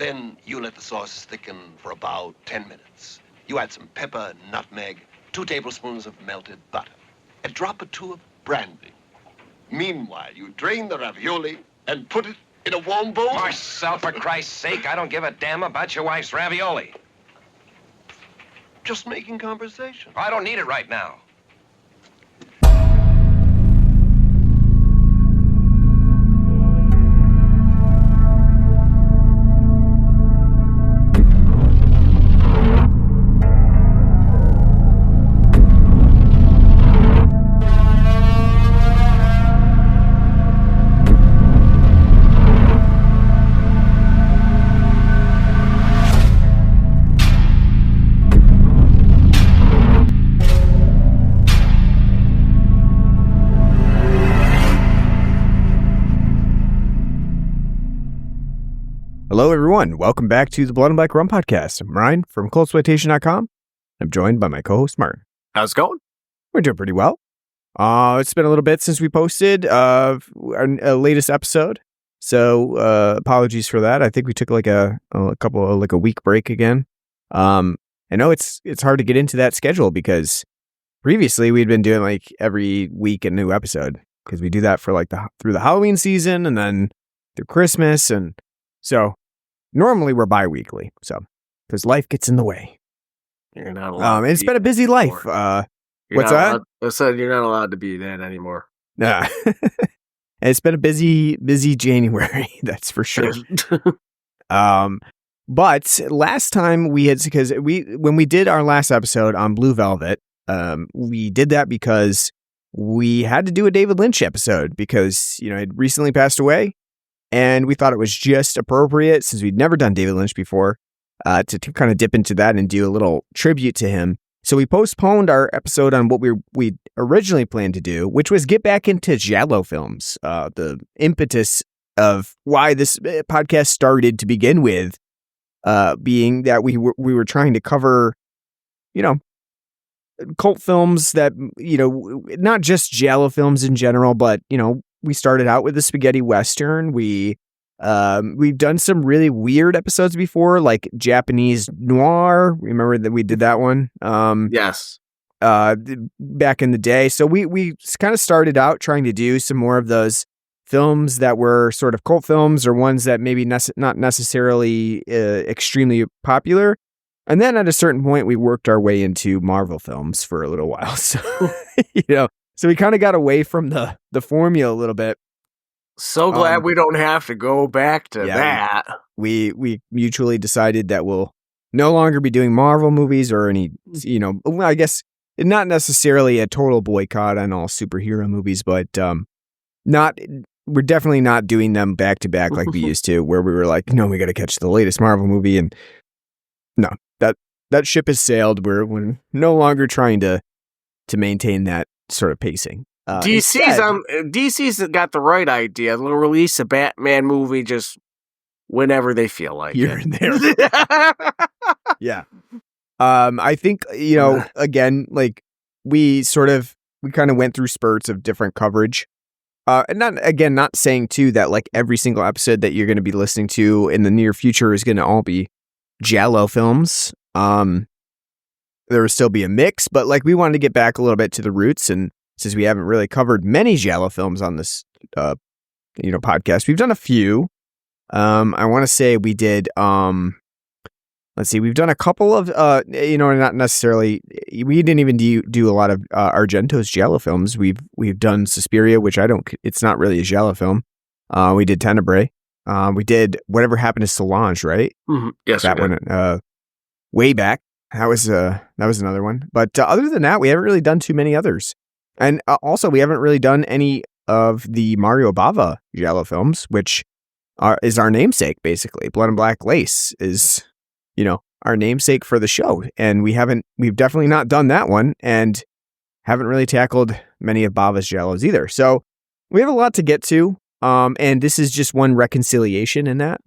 Then you let the sauce thicken for about 10 minutes. You add some pepper, nutmeg, 2 tablespoons of melted butter, a drop or 2 of brandy. Meanwhile, you drain the ravioli and put it in a warm bowl. Marcel, for Christ's sake, I don't give a damn about your wife's ravioli. Just making conversation. I don't need it right now. Hello, everyone. Welcome back to the Blood and Black Rum Podcast. I'm Ryan from coldsploitation.com. I'm joined by my co-host, Martin. How's it going? We're doing pretty well. It's been a little bit since we posted our latest episode, so apologies for that. I think we took like a week break again. I know it's hard to get into that schedule because previously we'd been doing like every week a new episode because we do that for like through the Halloween season and then through Christmas, and so. Normally we're bi-weekly, so because life gets in the way. You're not allowed. It's been a busy life. What's that? I said you're not allowed to be that anymore. Nah. It's been a busy January, that's for sure. But last time when we did our last episode on Blue Velvet, we did that because we had to do a David Lynch episode because he'd recently passed away. And we thought it was just appropriate, since we'd never done David Lynch before, to kind of dip into that and do a little tribute to him. So we postponed our episode on what we originally planned to do, which was get back into giallo films. The impetus of why this podcast started to begin with, being that we were trying to cover, cult films that, not just giallo films in general, but, we started out with the spaghetti western. We've done some really weird episodes before, like Japanese noir. Remember that we did that one? Yes. Back in the day. So we kind of started out trying to do some more of those films that were sort of cult films or ones that maybe not necessarily extremely popular. And then at a certain point, we worked our way into Marvel films for a little while. So, So we kind of got away from the formula a little bit. So glad we don't have to go back to that. We mutually decided that we'll no longer be doing Marvel movies or any, I guess not necessarily a total boycott on all superhero movies, but we're definitely not doing them back to back like we used to, where we were like, no, we got to catch the latest Marvel movie. And no, that ship has sailed. We're no longer trying to maintain that sort of pacing. DC's got the right idea. They'll release a Batman movie just whenever they feel like here it. And there. Yeah. I think, again, like we kind of went through spurts of different coverage. And not saying too that like every single episode that you're going to be listening to in the near future is going to all be giallo films. There will still be a mix, but like we wanted to get back a little bit to the roots, and since we haven't really covered many giallo films on this, podcast, we've done a few. I want to say we did. Let's see, we've done a couple of, not necessarily. We didn't even do a lot of Argento's giallo films. We've done Suspiria, which it's not really a giallo film. We did Tenebrae. We did Whatever Happened to Solange, right? Mm-hmm. Yes, that one. Way back. That was another one. But other than that, we haven't really done too many others. And also, we haven't really done any of the Mario Bava giallo films, which is our namesake, basically. Blood and Black Lace is, our namesake for the show. And we've definitely not done that one, and haven't really tackled many of Bava's giallos either. So we have a lot to get to. And this is just one reconciliation in that.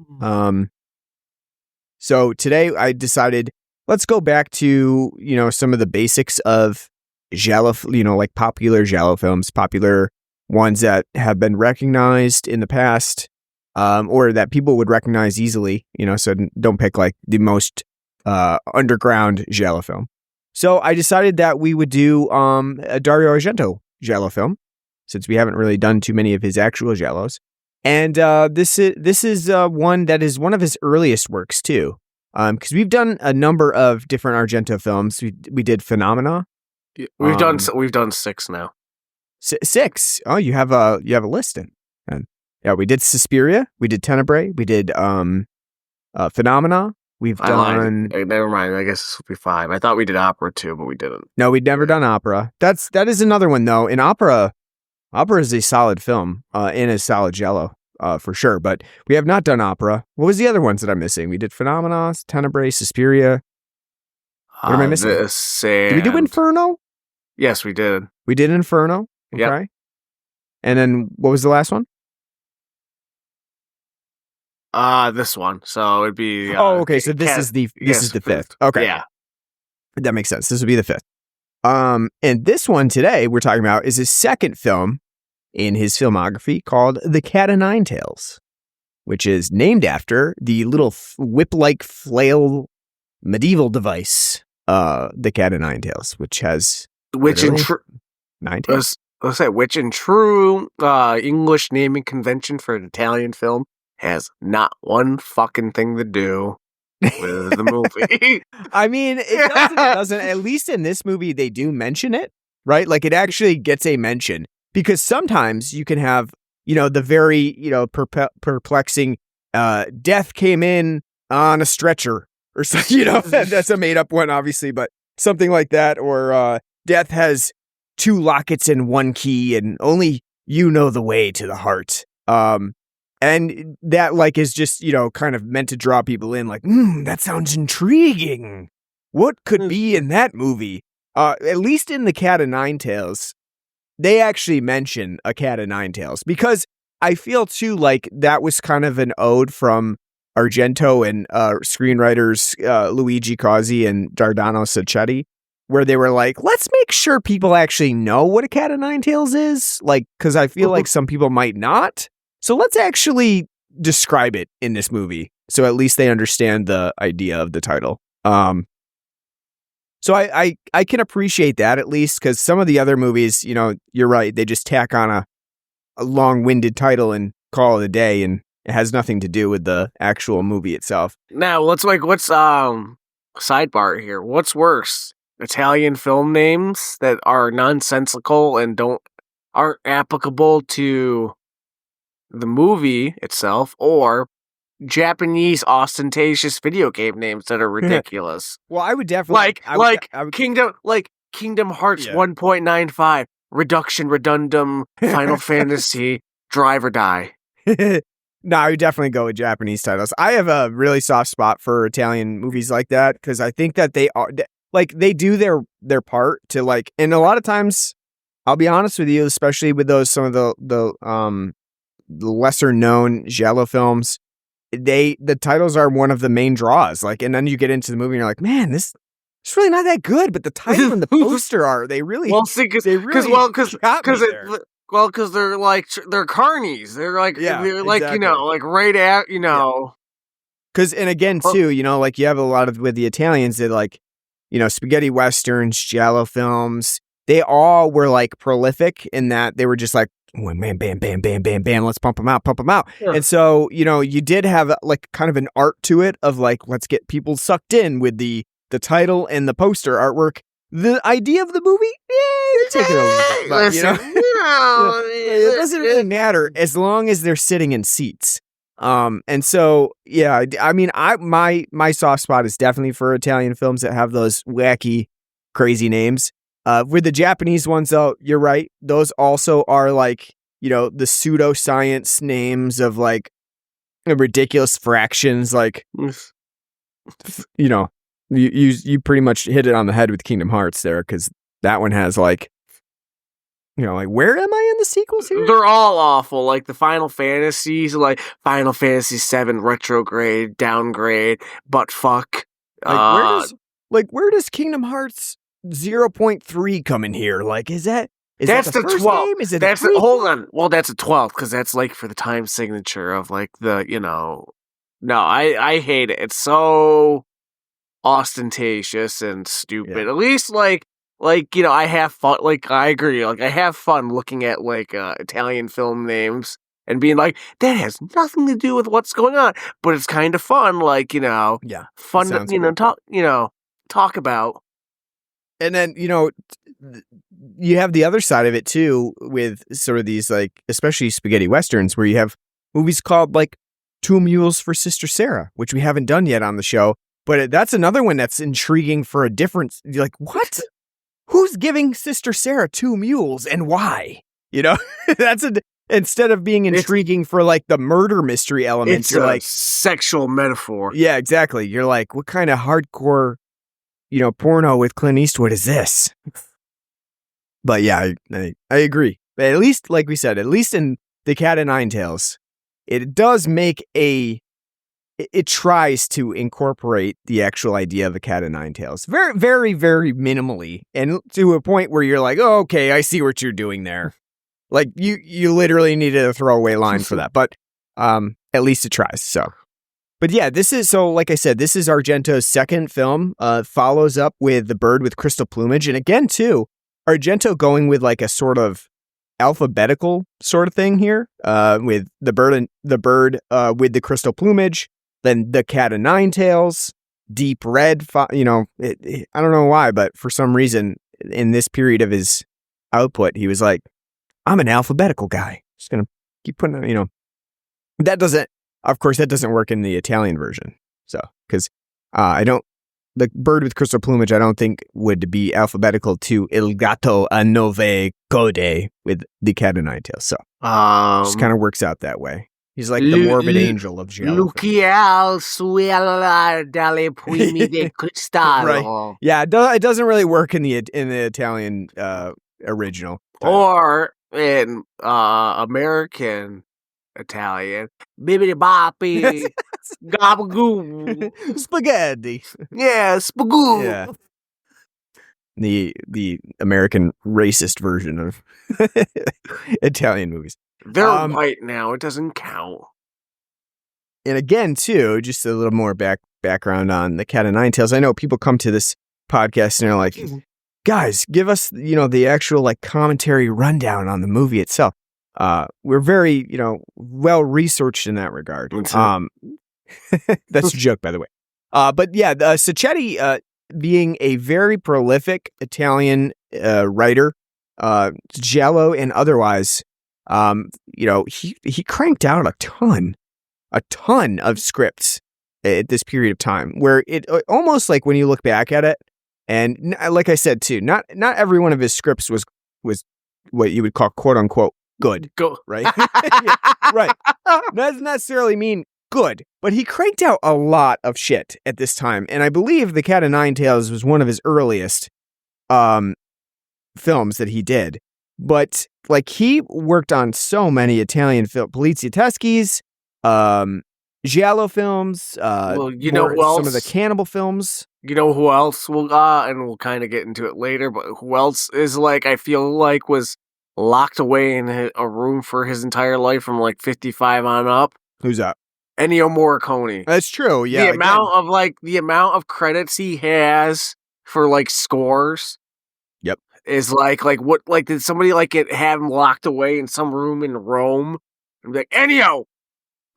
So today I decided, let's go back to, some of the basics of giallo, like popular giallo films, popular ones that have been recognized in the past, or that people would recognize easily, so don't pick like the most underground giallo film. So I decided that we would do a Dario Argento giallo film, since we haven't really done too many of his actual giallos. And this is one that is one of his earliest works too, because we've done a number of different Argento films. We did Phenomena. We've done 6 now. 6. Oh, you have a list in. And yeah, we did Suspiria, we did Tenebrae, we did Phenomena. We've done. Never mind. I guess this will be 5. I thought we did opera too, but we didn't. No, we'd never done opera. That is another one though. In opera is a solid film and a solid giallo for sure. But we have not done opera. What was the other ones that I'm missing? We did Phenomena, Tenebrae, Suspiria. What am I missing? Did we do Inferno? Yes, we did. We did Inferno. Okay. Yep. And then what was the last one? This one. So it'd be. Okay. So this is the 5th. Okay. Yeah. That makes sense. This would be the 5th. And this one today we're talking about is his second film in his filmography called The Cat o' Nine Tails, which is named after the little whip-like flail medieval device, The Cat o' Nine Tails, which has 9 tails. Let's say, which in true English naming convention for an Italian film has not one fucking thing to do with the movie. I mean, it doesn't. At least in this movie, they do mention it, right? Like it actually gets a mention, because sometimes you can have, the very, perplexing death came in on a stretcher or something, that's a made up one, obviously, but something like that. Or death has 2 lockets and 1 key, and only you know the way to the heart. And that like is just, kind of meant to draw people in, like, that sounds intriguing. What could be in that movie? At least in The Cat o' Nine Tails, they actually mention a cat o' nine tails, because I feel too like that was kind of an ode from Argento and screenwriters Luigi Cozzi and Giordano Sacchetti, where they were like, let's make sure people actually know what a cat o' nine tails is, like, because I feel like some people might not. So let's actually describe it in this movie, so at least they understand the idea of the title. So I can appreciate that, at least, because some of the other movies, you're right, they just tack on a long-winded title and call it a day, and it has nothing to do with the actual movie itself. Now, what's sidebar here? What's worse, Italian film names that are nonsensical and aren't applicable to the movie itself, or Japanese ostentatious video game names that are ridiculous? Well, I would definitely Kingdom Hearts 1.95, Reduction Redundum, Final Fantasy, Drive or Die. No, I would definitely go with Japanese titles. I have a really soft spot for Italian movies like that, because I think that they are they do their part to and a lot of times, I'll be honest with you, especially with some of the lesser known giallo films, the titles are one of the main draws. And then you get into the movie and you're like, man, it's really not that good, but the title and the poster are. They really because they're carnies. They're exactly. right at Because and again too, you have a lot of with the Italians that spaghetti westerns, giallo films. They all were prolific in that they were just bam, bam, bam, bam, bam, bam. Let's pump them out. Yeah. And so, you did have kind of an art to it of let's get people sucked in with the title and the poster artwork. The idea of the movie, take it a little bit, but, it doesn't really matter as long as they're sitting in seats. And so, yeah, I mean, my soft spot is definitely for Italian films that have those wacky, crazy names. With the Japanese ones, though, you're right. Those also are the pseudo-science names of ridiculous fractions. You pretty much hit it on the head with Kingdom Hearts there, because that one has where am I in the sequels here? They're all awful. The Final Fantasies, Final Fantasy 7 retrograde, downgrade, butt fuck. Where does Kingdom Hearts 0.3 come in here? Is that Is that's that the first 12th. game? Is it That's a prequel? hold on. Well, that's a 12th because that's like for the time signature of like the No, I hate it. It's so ostentatious and stupid. Yeah. At least like I have fun. Like I agree. Like I have fun looking at like Italian film names and being like, that has nothing to do with what's going on, but it's kind of fun. Like Yeah, fun. sounds To, cool. talk about. And then, you have the other side of it too, with sort of these, like, especially spaghetti westerns, where you have movies called like Two Mules for Sister Sarah, which we haven't done yet on the show. But that's another one that's intriguing for a different, you're like, what? Who's giving Sister Sarah 2 mules and why? That's instead of being intriguing for like the murder mystery elements, you're like sexual metaphor. Yeah, exactly. You're like, what kind of hardcore, porno with Clint Eastwood is this? But yeah, I agree. But at least, like we said, at least in The Cat o' Nine Tails, it does make it tries to incorporate the actual idea of a cat o' nine tails very, very, very minimally, and to a point where you're like, oh, okay, I see what you're doing there. Like you literally needed a throwaway line for that, but at least it tries. So, but yeah, like I said, this is Argento's second film. Follows up with The Bird with Crystal Plumage, and again too, Argento going with like a sort of alphabetical sort of thing here, with the bird with the crystal plumage. Then The Cat o' Nine Tails, Deep Red. I don't know why, but for some reason in this period of his output, he was like, I'm an alphabetical guy. Just going to keep putting, that doesn't work in the Italian version. So, because the bird with crystal plumage, I don't think would be alphabetical to Il Gatto a Nove Code with The Cat o' Nine Tails. So, just kind of works out that way. He's like the morbid angel of giallo. Lucial suella dalle puimi de cristallo. Right. Yeah, it doesn't really work in the Italian original. Or in American Italian. Bibbidi boppy. Gabagoo. Spaghetti. Yeah, spagoo. Yeah. The American racist version of Italian movies. They're white now. It doesn't count. And again, too, just a little more background on The Cat o' Nine Tails. I know people come to this podcast and they're like, guys, give us, the actual like commentary rundown on the movie itself. We're very, well researched in that regard. That's a joke, by the way. But yeah, Sacchetti, being a very prolific Italian writer, giallo and otherwise, he cranked out a ton of scripts at this period of time, where it almost like when you look back at it, and like I said too, not every one of his scripts was what you would call quote unquote good, right? Yeah, right. Doesn't necessarily mean good, but he cranked out a lot of shit at this time, and I believe The Cat o' Nine Tails was one of his earliest films that he did. But like he worked on so many Italian poliziotteschi's, giallo films. Well, some of the cannibal films. You know who else and we'll kind of get into it later, but who else is like I feel like was locked away in a room for his entire life from like 55 on up? Who's that? Ennio Morricone. That's true. Yeah, the amount of credits he has for like scores. Yep. Is like what did somebody like have him locked away in some room in Rome and be like, Ennio,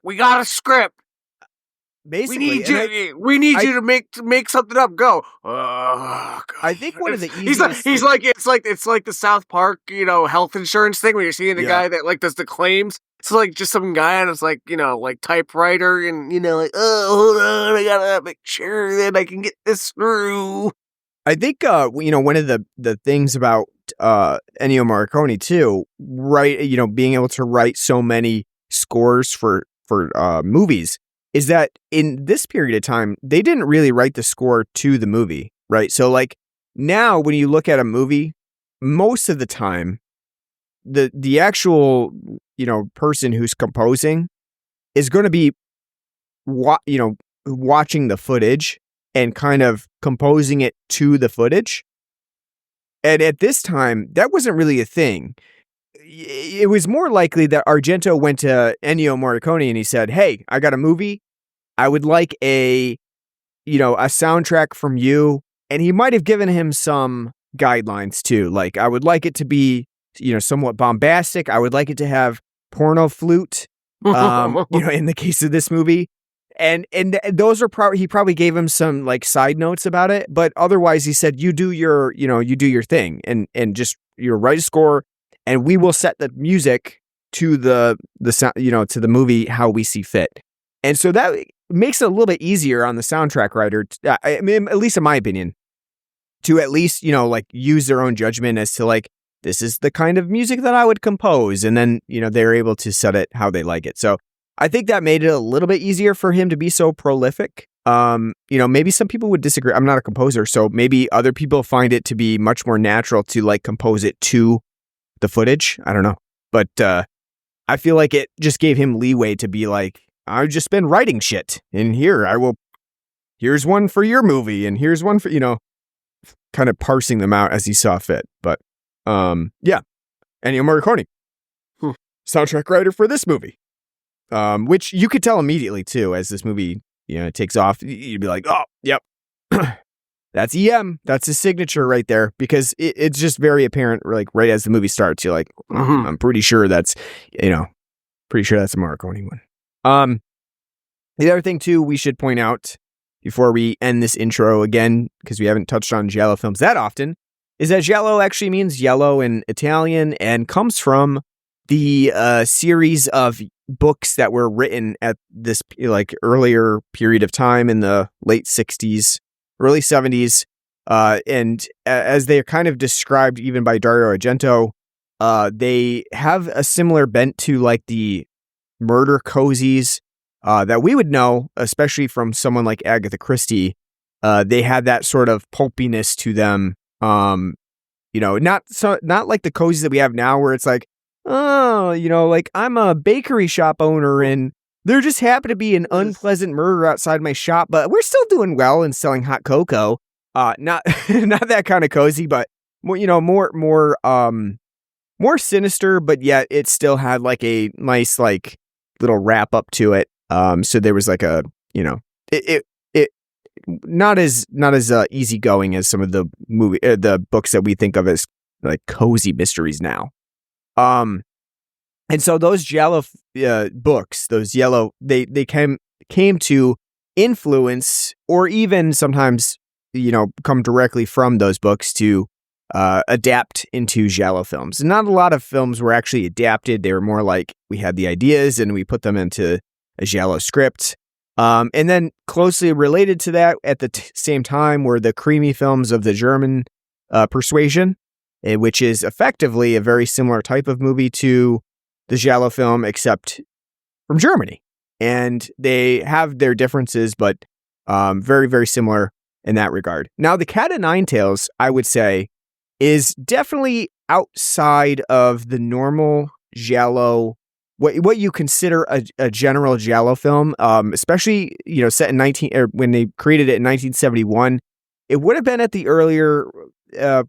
we got a script. Basically, we need you to make something up. Go. I think one of the easiest. He's like it's like the South Park health insurance thing where you're seeing the guy that like does the claims. It's like just some guy on his like like typewriter and like, oh, hold on, I gotta make sure that I can get this through. I think one of the things about Ennio Morricone too, right? Being able to write so many scores for movies, is that in this period of time they didn't really write the score to the movie, right? So like now when you look at a movie, most of the time the actual person who's composing is going to be watching the footage and kind of composing it to the footage. And at this time, that wasn't really a thing. It was more likely that Argento went to Ennio Morricone and he said, "Hey, I got a movie. I would like a soundtrack from you." And he might have given him some guidelines too. Like, I would like it to be, somewhat bombastic. I would like it to have porno flute, in the case of this movie. And those are probably, he probably gave him some like side notes about it, but otherwise he said, you do your thing and just, write a score and we will set the music to the sound, to the movie how we see fit. And so that makes it a little bit easier on the soundtrack writer, I mean, at least in my opinion, to at least, use their own judgment as to like, this is the kind of music that I would compose. And then, they're able to set it how they like it. So I think that made it a little bit easier for him to be so prolific. Maybe some people would disagree. I'm not a composer, so maybe other people find it to be much more natural to like compose it to the footage. I don't know. But I feel like it just gave him leeway to be like, I've just been writing shit. And here's one for your movie. And here's one for, kind of parsing them out as he saw fit. But yeah. Ennio Morricone, soundtrack writer for this movie. Which you could tell immediately too, as this movie, takes off. You'd be like, oh, yep, that's EM. That's his signature right there, because it's just very apparent. Like right as the movie starts, you're like, I'm pretty sure that's a Morricone one. The other thing too, we should point out before we end this intro again, because we haven't touched on giallo films that often, is that giallo actually means yellow in Italian and comes from the series of books that were written at this like earlier period of time in the late 60s, early 70s. And as they're kind of described even by Dario Argento, they have a similar bent to like the murder cozies that we would know, especially from someone like Agatha Christie. They had that sort of pulpiness to them. Not like the cozies that we have now where it's like, oh, like I'm a bakery shop owner and there just happened to be an unpleasant murder outside my shop, but we're still doing well and selling hot cocoa. Not not that kind of cozy, but more sinister, but yet it still had like a nice like little wrap up to it. So there was like a, it not as easygoing as some of the the books that we think of as like cozy mysteries now. And so those giallo books, those yellow, they came to influence or even sometimes, come directly from those books to adapt into giallo films. And not a lot of films were actually adapted. They were more like we had the ideas and we put them into a giallo script. And then closely related to that at the same time were the creamy films of the German persuasion, which is effectively a very similar type of movie to the giallo film, except from Germany. And they have their differences, but very, very similar in that regard. Now, The Cat o' Nine Tails, I would say, is definitely outside of the normal giallo, what you consider a general giallo film, especially, set in when they created it in 1971. It would have been at the earlier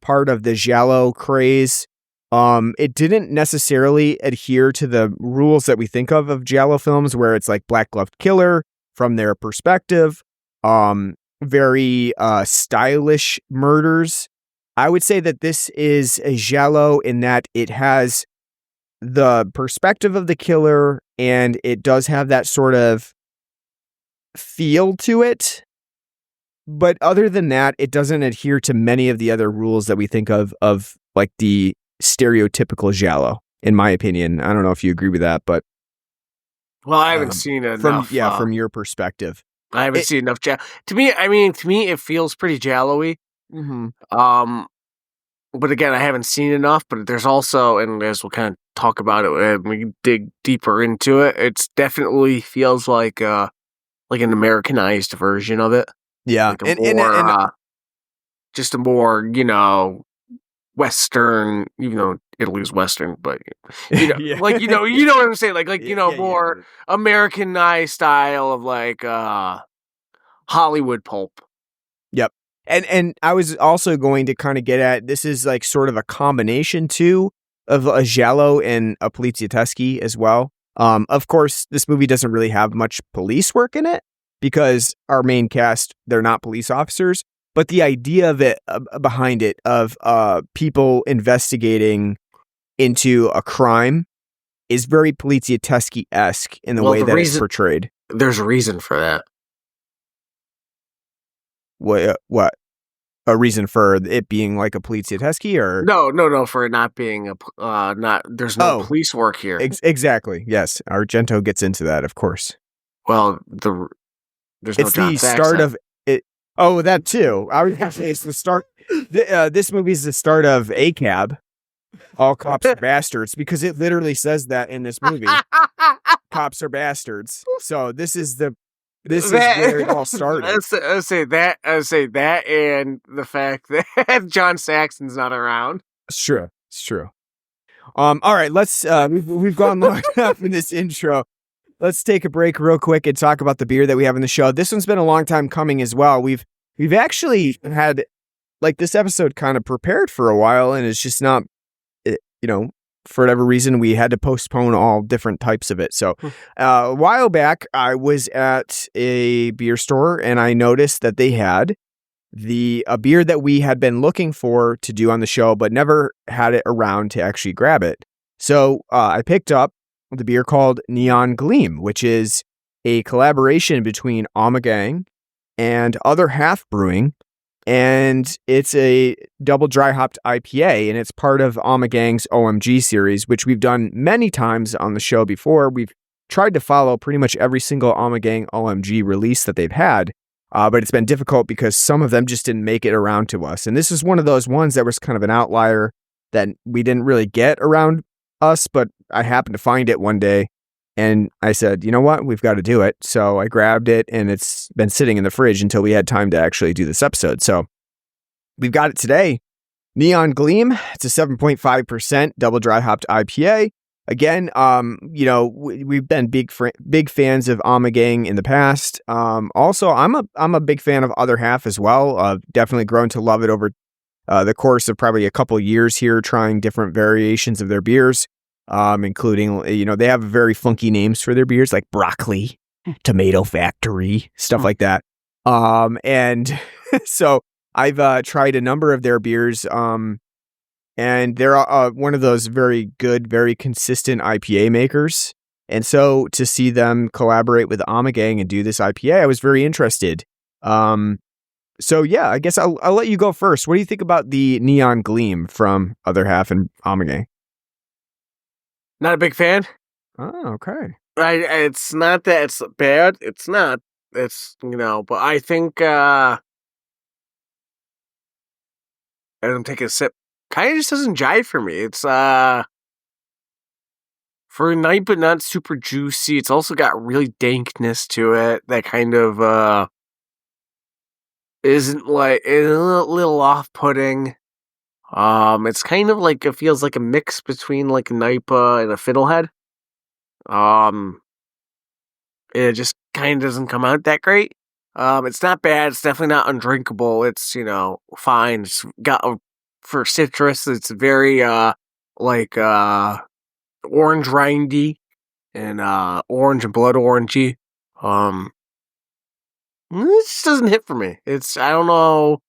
part of the giallo craze. It didn't necessarily adhere to the rules that we think of giallo films, where it's like black gloved killer from their perspective, very stylish murders. I would say that this is a giallo in that it has the perspective of the killer and it does have that sort of feel to it. But other than that, it doesn't adhere to many of the other rules that we think of like the stereotypical giallo, in my opinion. I don't know if you agree with that, but well, I haven't seen enough. From your perspective, I haven't seen enough giallo. To me, it feels pretty giallo-y. Mm-hmm. But again, I haven't seen enough. But there's also, and as we'll kind of talk about it when we dig deeper into it, it's definitely feels like an Americanized version of it. Yeah, like just a more, Western, even though Italy's Western, but yeah. like you know what I'm saying, more Americanized style of like Hollywood pulp. Yep. And I was also going to kind of get at, this is like sort of a combination too of a giallo and a poliziotteschi as well. Of course, this movie doesn't really have much police work in it because our main cast, they're not police officers. But the idea of it behind it, of people investigating into a crime, is very poliziotteschi-esque in the way that it's portrayed. There's a reason for that. What? A reason for it being like a poliziotteschi, or no, for it not being there's no police work here. Exactly. Yes, Argento gets into that, of course. Well, there's it's no the start of it. Oh, that too. I would say it's the start. This movie is the start of ACAB. All cops are bastards, because it literally says that in this movie. Cops are bastards. So this is where it all started. I say that, and the fact that John Saxon's not around. It's true. All right, let's. We've gone long enough in this intro. Let's take a break real quick and talk about the beer that we have in the show. This one's been a long time coming as well. We've actually had like this episode kind of prepared for a while, and it's just not, for whatever reason, we had to postpone all different types of it. So a while back, I was at a beer store and I noticed that they had a beer that we had been looking for to do on the show, but never had it around to actually grab it. So I picked up the beer called Neon Gleam, which is a collaboration between Ommegang and Other Half Brewing. And it's a double dry hopped IPA, and it's part of Ommegang's OMG series, which we've done many times on the show before. We've tried to follow pretty much every single Ommegang OMG release that they've had, but it's been difficult because some of them just didn't make it around to us. And this is one of those ones that was kind of an outlier that we didn't really get around us, but I happened to find it one day. And I said, you know what? We've got to do it. So I grabbed it, and it's been sitting in the fridge until we had time to actually do this episode. So we've got it today. Neon Gleam. It's a 7.5% double dry hopped IPA. Again, we've been big fans of Ommegang in the past. Also, I'm a big fan of Other Half as well. Definitely grown to love it over the course of probably a couple years here, trying different variations of their beers. Including, they have very funky names for their beers, like Broccoli, Tomato Factory, stuff like that. And so I've tried a number of their beers, and they're one of those very good, very consistent IPA makers. And so to see them collaborate with Ommegang and do this IPA, I was very interested. So yeah, I guess I'll let you go first. What do you think about the Neon Gleam from Other Half and Ommegang? Not a big fan. Oh, okay. It's not that it's bad. It's not. It's, but I think, as I'm taking a sip, kind of just doesn't jive for me. It's, for a night, but not super juicy. It's also got really dankness to it. That kind of, isn't like, it's a little off-putting. It's kind of like, it feels like a mix between like a Nipa and a Fiddlehead. It just kind of doesn't come out that great. It's not bad. It's definitely not undrinkable. It's, fine. It's got for citrus. It's very, orange rindy and, orange and blood orangey. It just doesn't hit for me. I don't know.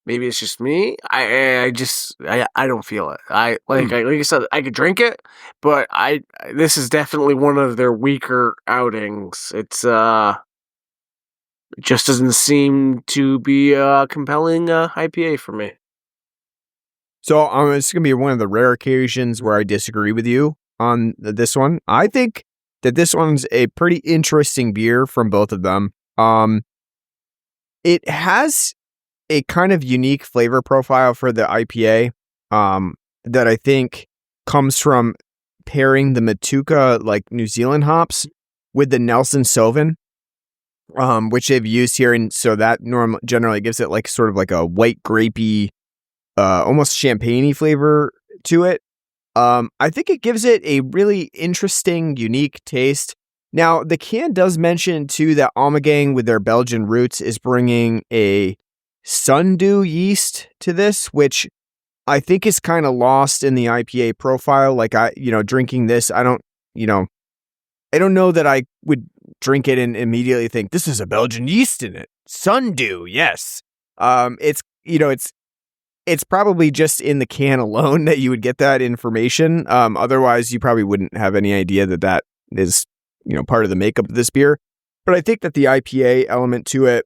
Maybe it's just me. I don't feel it. Like I said, I could drink it, but this is definitely one of their weaker outings. It's it just doesn't seem to be a compelling IPA for me. So it's going to be one of the rare occasions where I disagree with you on this one. I think that this one's a pretty interesting beer from both of them. It has a kind of unique flavor profile for the IPA that I think comes from pairing the Matuka, like New Zealand hops, with the Nelson Sauvin, which they've used here. And so that generally gives it like sort of like a white grapey, almost champagne-y flavor to it. I think it gives it a really interesting, unique taste. Now, the can does mention too that Ommegang, with their Belgian roots, is bringing a sundew yeast to this, which I think is kind of lost in the IPA profile. Like drinking this, I don't know that I would drink it and immediately think this is a Belgian yeast in it. Sundew, yes. It's probably just in the can alone that you would get that information. Otherwise, you probably wouldn't have any idea that is, part of the makeup of this beer. But I think that the IPA element to it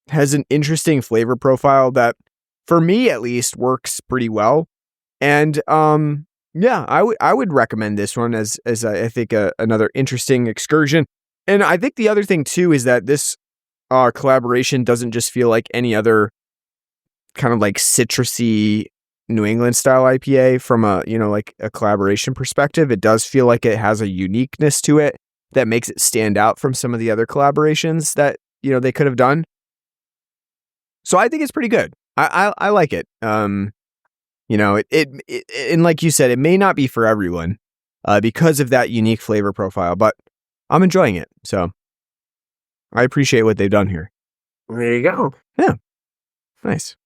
has an interesting flavor profile that, for me at least, works pretty well. And I would recommend this one as I think another interesting excursion. And I think the other thing too is that this collaboration doesn't just feel like any other kind of like citrusy New England style IPA from a collaboration perspective. It does feel like it has a uniqueness to it that makes it stand out from some of the other collaborations that they could have done. So I think it's pretty good. I like it. And like you said, it may not be for everyone because of that unique flavor profile, but I'm enjoying it. So I appreciate what they've done here. There you go. Yeah. Nice.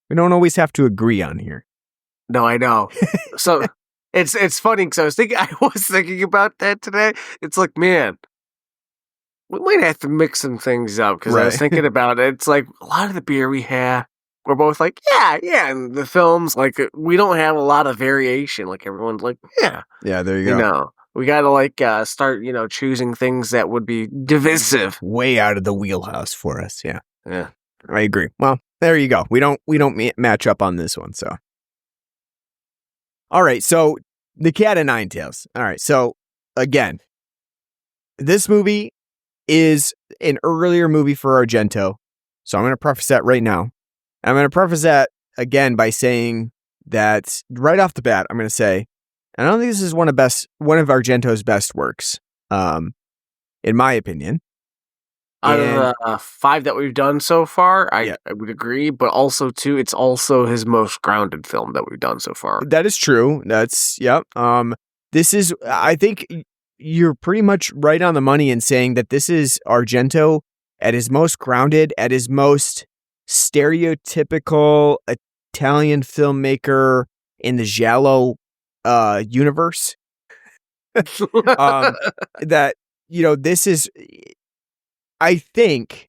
We don't always have to agree on here. No, I know. So it's funny because I was thinking about that today. It's like, man, we might have to mix some things up because I was thinking about it. It's like a lot of the beer we have, we're both like, yeah. And the films, like, we don't have a lot of variation. Like, everyone's like, yeah. Yeah, there you go. We got to start, choosing things that would be divisive. Way out of the wheelhouse for us. Yeah. Yeah. I agree. Well, there you go. We don't match up on this one. So, all right. So the Cat o' Nine Tails. All right. So again, this movie is an earlier movie for Argento. So I'm going to preface that right now. I'm going to preface that again by saying that right off the bat, I'm going to say, I don't think this is one of Argento's best works, in my opinion. Out of the 5 that we've done so far, I would agree, but also too, it's also his most grounded film that we've done so far. That is true. This is, I think you're pretty much right on the money in saying that this is Argento at his most grounded, at his most stereotypical Italian filmmaker in the giallo universe. This is, I think,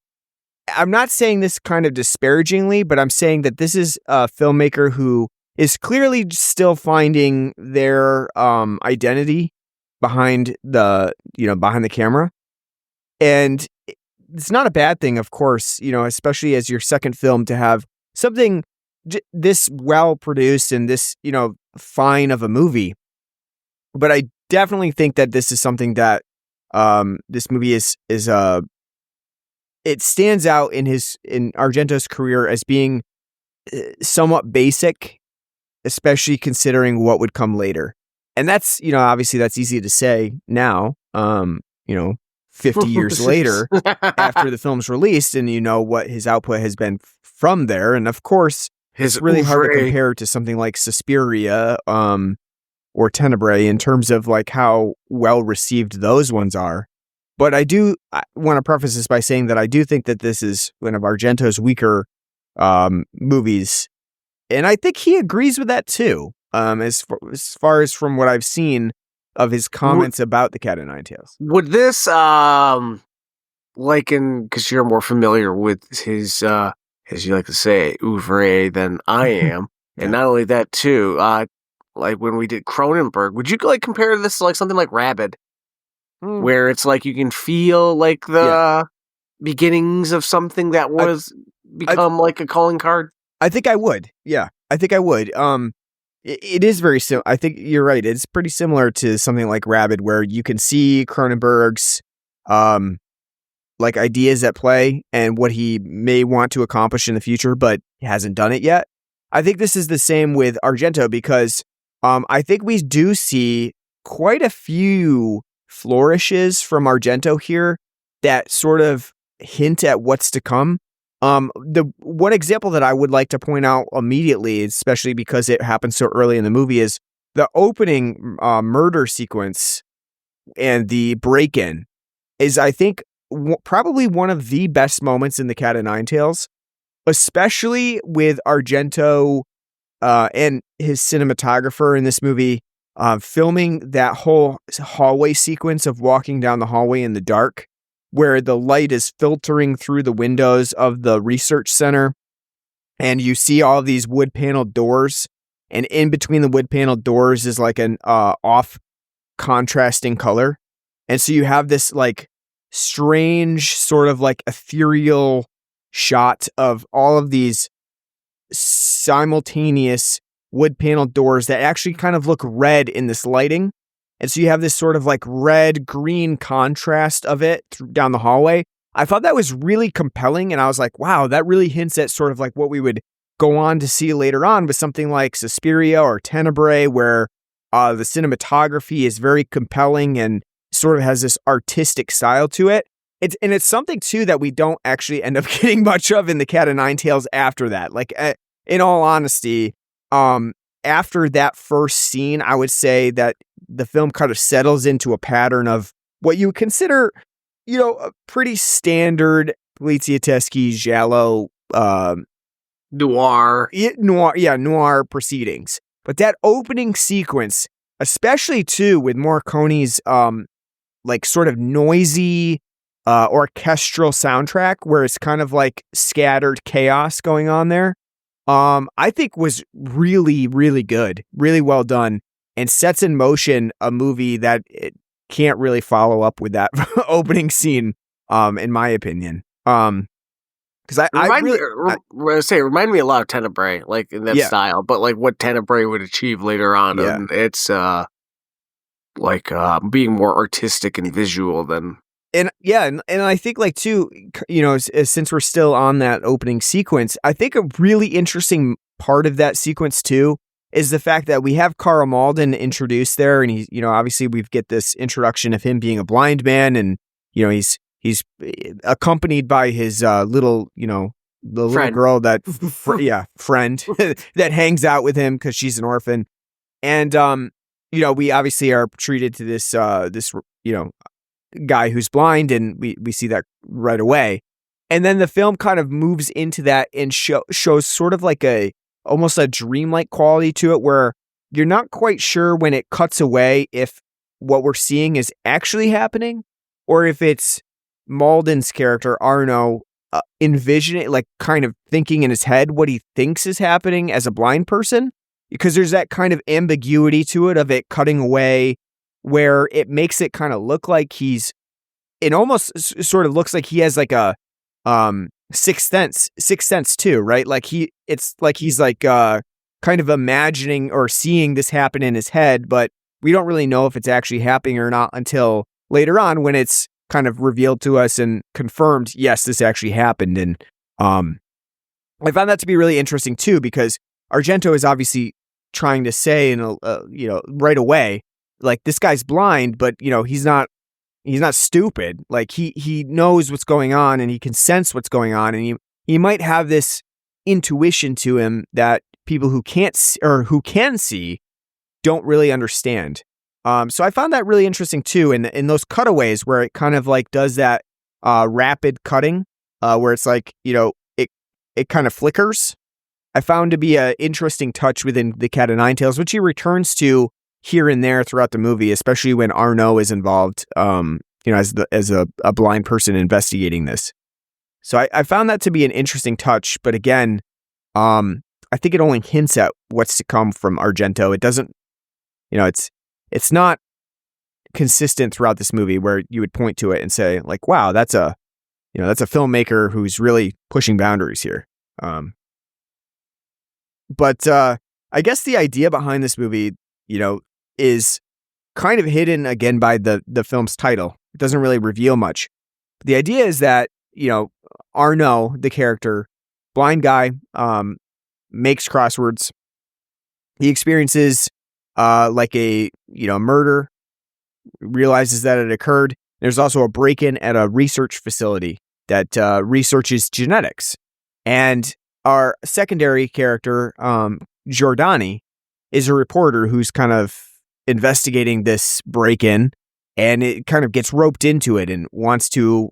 I'm not saying this kind of disparagingly, but I'm saying that this is a filmmaker who is clearly still finding their identity behind the camera. And it's not a bad thing, of course, especially as your second film to have something this well produced and this, fine of a movie. But I definitely think that this is something that this movie is it stands out in Argento's career as being somewhat basic, especially considering what would come later. And that's, obviously that's easy to say now, 50 years later after the film's released, and what his output has been from there. And of course, it's really hard to compare to something like Suspiria or Tenebrae in terms of like how well received those ones are. But I want to preface this by saying that I do think that this is one of Argento's weaker movies. And I think he agrees with that too, as far as from what I've seen of his comments about the Cat o' Nine Tails. Would this, because you're more familiar with his, as you like to say, oeuvre than I am, and not only that too, like when we did Cronenberg, would you compare this to like something like Rabid? Where it's like you can feel like the beginnings of something that was become like a calling card? I think I would. Yeah, I think I would. It is very similar. I think you're right. It's pretty similar to something like Rabid, where you can see Cronenberg's ideas at play and what he may want to accomplish in the future, but he hasn't done it yet. I think this is the same with Argento because I think we do see quite a few flourishes from Argento here that sort of hint at what's to come. The one example that I would like to point out immediately, especially because it happens so early in the movie, is the opening murder sequence and the break-in is, I think, probably one of the best moments in the Cat o' Nine Tails. especially with Argento and his cinematographer in this movie, filming that whole hallway sequence of walking down the hallway in the dark, where the light is filtering through the windows of the research center, and you see all these wood paneled doors, and in between the wood paneled doors is like an off contrasting color. And so you have this like strange sort of like ethereal shot of all of these simultaneous wood paneled doors that actually kind of look red in this lighting. And so you have this sort of like red green contrast of it down the hallway. I thought that was really compelling. And I was like, wow, that really hints at sort of like what we would go on to see later on with something like Suspiria or Tenebrae, where the cinematography is very compelling and sort of has this artistic style to it. It's something too that we don't actually end up getting much of in the Cat o' Nine Tails after that. Like, in all honesty, after that first scene, I would say that the film kind of settles into a pattern of what you would consider, a pretty standard poliziotteschi giallo, noir proceedings. But that opening sequence, especially too with Morricone's like sort of noisy orchestral soundtrack, where it's kind of like scattered chaos going on there, I think was really, really good, really well done, and sets in motion a movie that it can't really follow up with that opening scene, in my opinion. Because it reminded me a lot of Tenebrae, like in that style, but like what Tenebrae would achieve later on. Yeah. And it's being more artistic and visual than. And I think like too, since we're still on that opening sequence, I think a really interesting part of that sequence too is the fact that we have Carl Malden introduced there, and he's, obviously we get this introduction of him being a blind man, and he's accompanied by his little, the little friend. girl that, friend that hangs out with him because she's an orphan, and we obviously are treated to this guy who's blind, and we see that right away, and then the film kind of moves into that and shows sort of like almost a dreamlike quality to it, where you're not quite sure when it cuts away if what we're seeing is actually happening or if it's Malden's character Arno envisioning, like kind of thinking in his head what he thinks is happening as a blind person, because there's that kind of ambiguity to it of it cutting away where it makes it kind of look like it almost sort of looks like he has like a sixth sense too, right? Like he's like kind of imagining or seeing this happen in his head, but we don't really know if it's actually happening or not until later on when it's kind of revealed to us and confirmed, yes, this actually happened. And I found that to be really interesting too, because Argento is obviously trying to say, right away, like, this guy's blind, but he's not stupid. Like he knows what's going on, and he can sense what's going on, and he might have this intuition to him that people who can't or who can see don't really understand. So I found that really interesting too, in those cutaways where it kind of like does that rapid cutting, where it's like it kind of flickers. I found to be an interesting touch within the Cat o' Nine Tails, which he returns to here and there throughout the movie, especially when Arno is involved, as a blind person investigating this. So I found that to be an interesting touch, but again, I think it only hints at what's to come from Argento. It doesn't, it's not consistent throughout this movie where you would point to it and say like, wow, that's a filmmaker who's really pushing boundaries here. But I guess the idea behind this movie, is kind of hidden again by the film's title. It doesn't really reveal much. But the idea is that, Arno, the character, blind guy, makes crosswords. He experiences like a murder, realizes that it occurred. There's also a break-in at a research facility that researches genetics. And our secondary character, Giordani, is a reporter who's kind of investigating this break-in, and it kind of gets roped into it and wants to,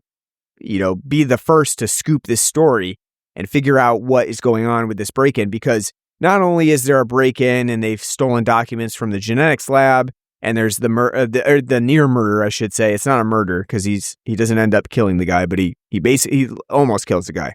be the first to scoop this story. and figure out what is going on with this break-in, because not only is there a break-in and they've stolen documents from the genetics lab, and there's the near murder, I should say. It's not a murder because he doesn't end up killing the guy, but he almost kills the guy.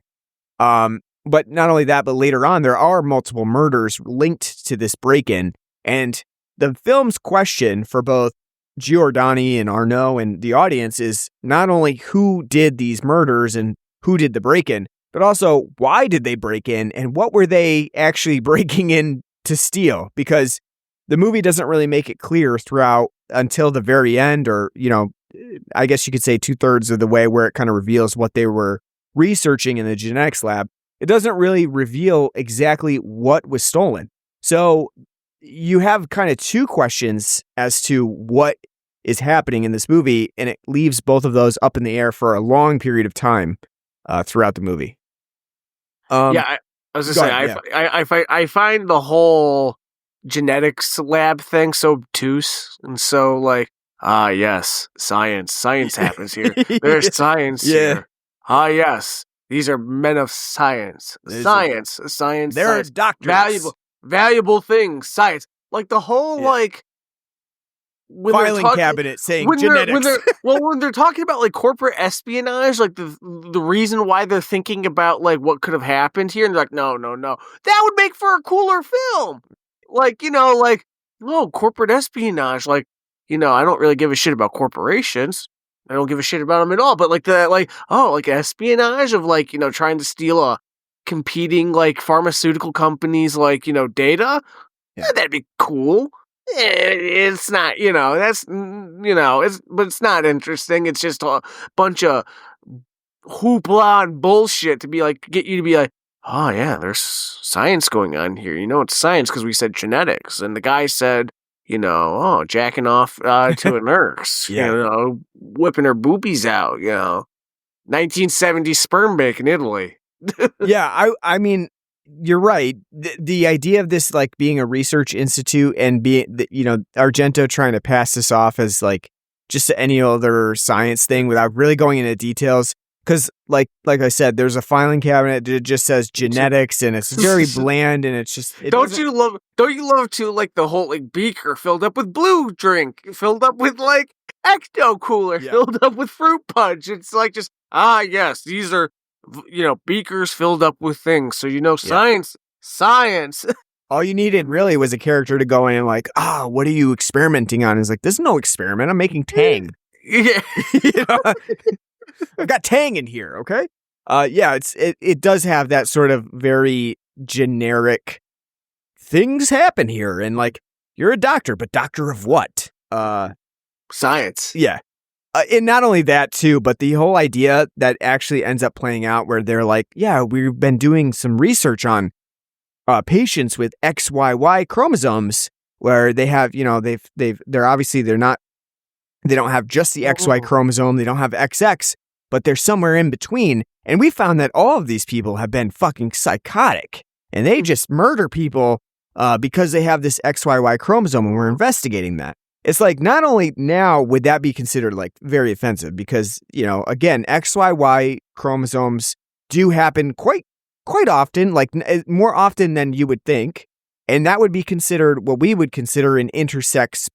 But not only that, but later on there are multiple murders linked to this break-in, and the film's question for both Giordani and Arnaud and the audience is not only who did these murders and who did the break-in, but also why did they break in and what were they actually breaking in to steal? Because the movie doesn't really make it clear throughout until the very end, or, I guess you could say 2/3 of the way, where it kind of reveals what they were researching in the genetics lab. It doesn't really reveal exactly what was stolen. So you have kind of two questions as to what is happening in this movie, and it leaves both of those up in the air for a long period of time throughout the movie. I was just saying, I find the whole genetics lab thing so obtuse and so like, yes, science happens here. There's science here. Yes, these are men of science. Science. They're doctors. Valuable things. Science. Like the whole like filing cabinet saying genetics. When they're talking about like corporate espionage, like the reason why they're thinking about like what could have happened here, and they're like, no, that would make for a cooler film. Like, corporate espionage. Like, I don't really give a shit about corporations. I don't give a shit about them at all. But like espionage of like, trying to steal a competing like pharmaceutical companies like, data. Yeah. That'd be cool. It's not, but it's not interesting. It's just a bunch of hoopla and bullshit to be like, get you to be like, oh yeah, there's science going on here. It's science because we said genetics. And the guy said, jacking off to a nurse, whipping her boobies out, 1970s sperm bank in Italy. Yeah, I mean, you're right. The idea of this like being a research institute and being, Argento trying to pass this off as like just any other science thing without really going into details. Because like I said, there's a filing cabinet that just says genetics, and it's very bland, and it's just. Don't you love to like the whole like beaker filled up with blue drink, filled up with like ecto cooler, filled up with fruit punch. It's like just yes, these are beakers filled up with things. So science. All you needed really was a character to go in and like, what are you experimenting on? And it's like, there's no experiment. I'm making Tang. Yeah. I've got Tang in here, okay? It does have that sort of very generic things happen here, and like, you're a doctor, but doctor of what? Science. Yeah. And not only that too, but the whole idea that actually ends up playing out where they're like, yeah, we've been doing some research on patients with XYY chromosomes, where they have, they don't have just the XY chromosome, they don't have XX, but they're somewhere in between. And we found that all of these people have been fucking psychotic, and they just murder people because they have this XYY chromosome, and we're investigating that. It's like, not only now would that be considered like very offensive because, again, XYY chromosomes do happen quite often, like more often than you would think. And that would be considered what we would consider an intersex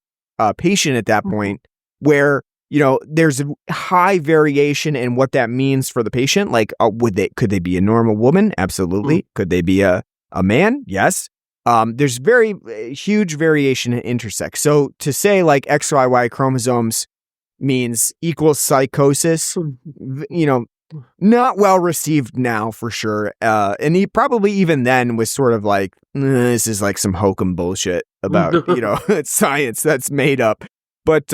patient at that point, where, there's a high variation in what that means for the patient. Like, could they be a normal woman? Absolutely. Could they be a man? Yes. There's very huge variation in intersex. So to say like XYY chromosomes means equals psychosis, not well received now for sure. And he probably even then was sort of like, this is like some hokum bullshit about, science that's made up. But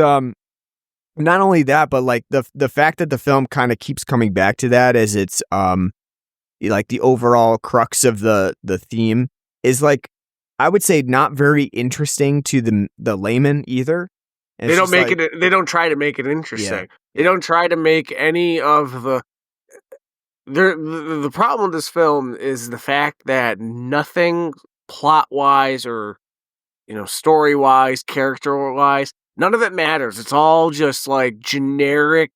not only that, but like the fact that the film kind of keeps coming back to that as it's like the overall crux of the theme is like, I would say not very interesting to the layman either. They don't make it. They don't try to make it interesting. Yeah. They don't try to make any of the. The problem with this film is the fact that nothing plot wise or story wise, character wise, none of it matters. It's all just like generic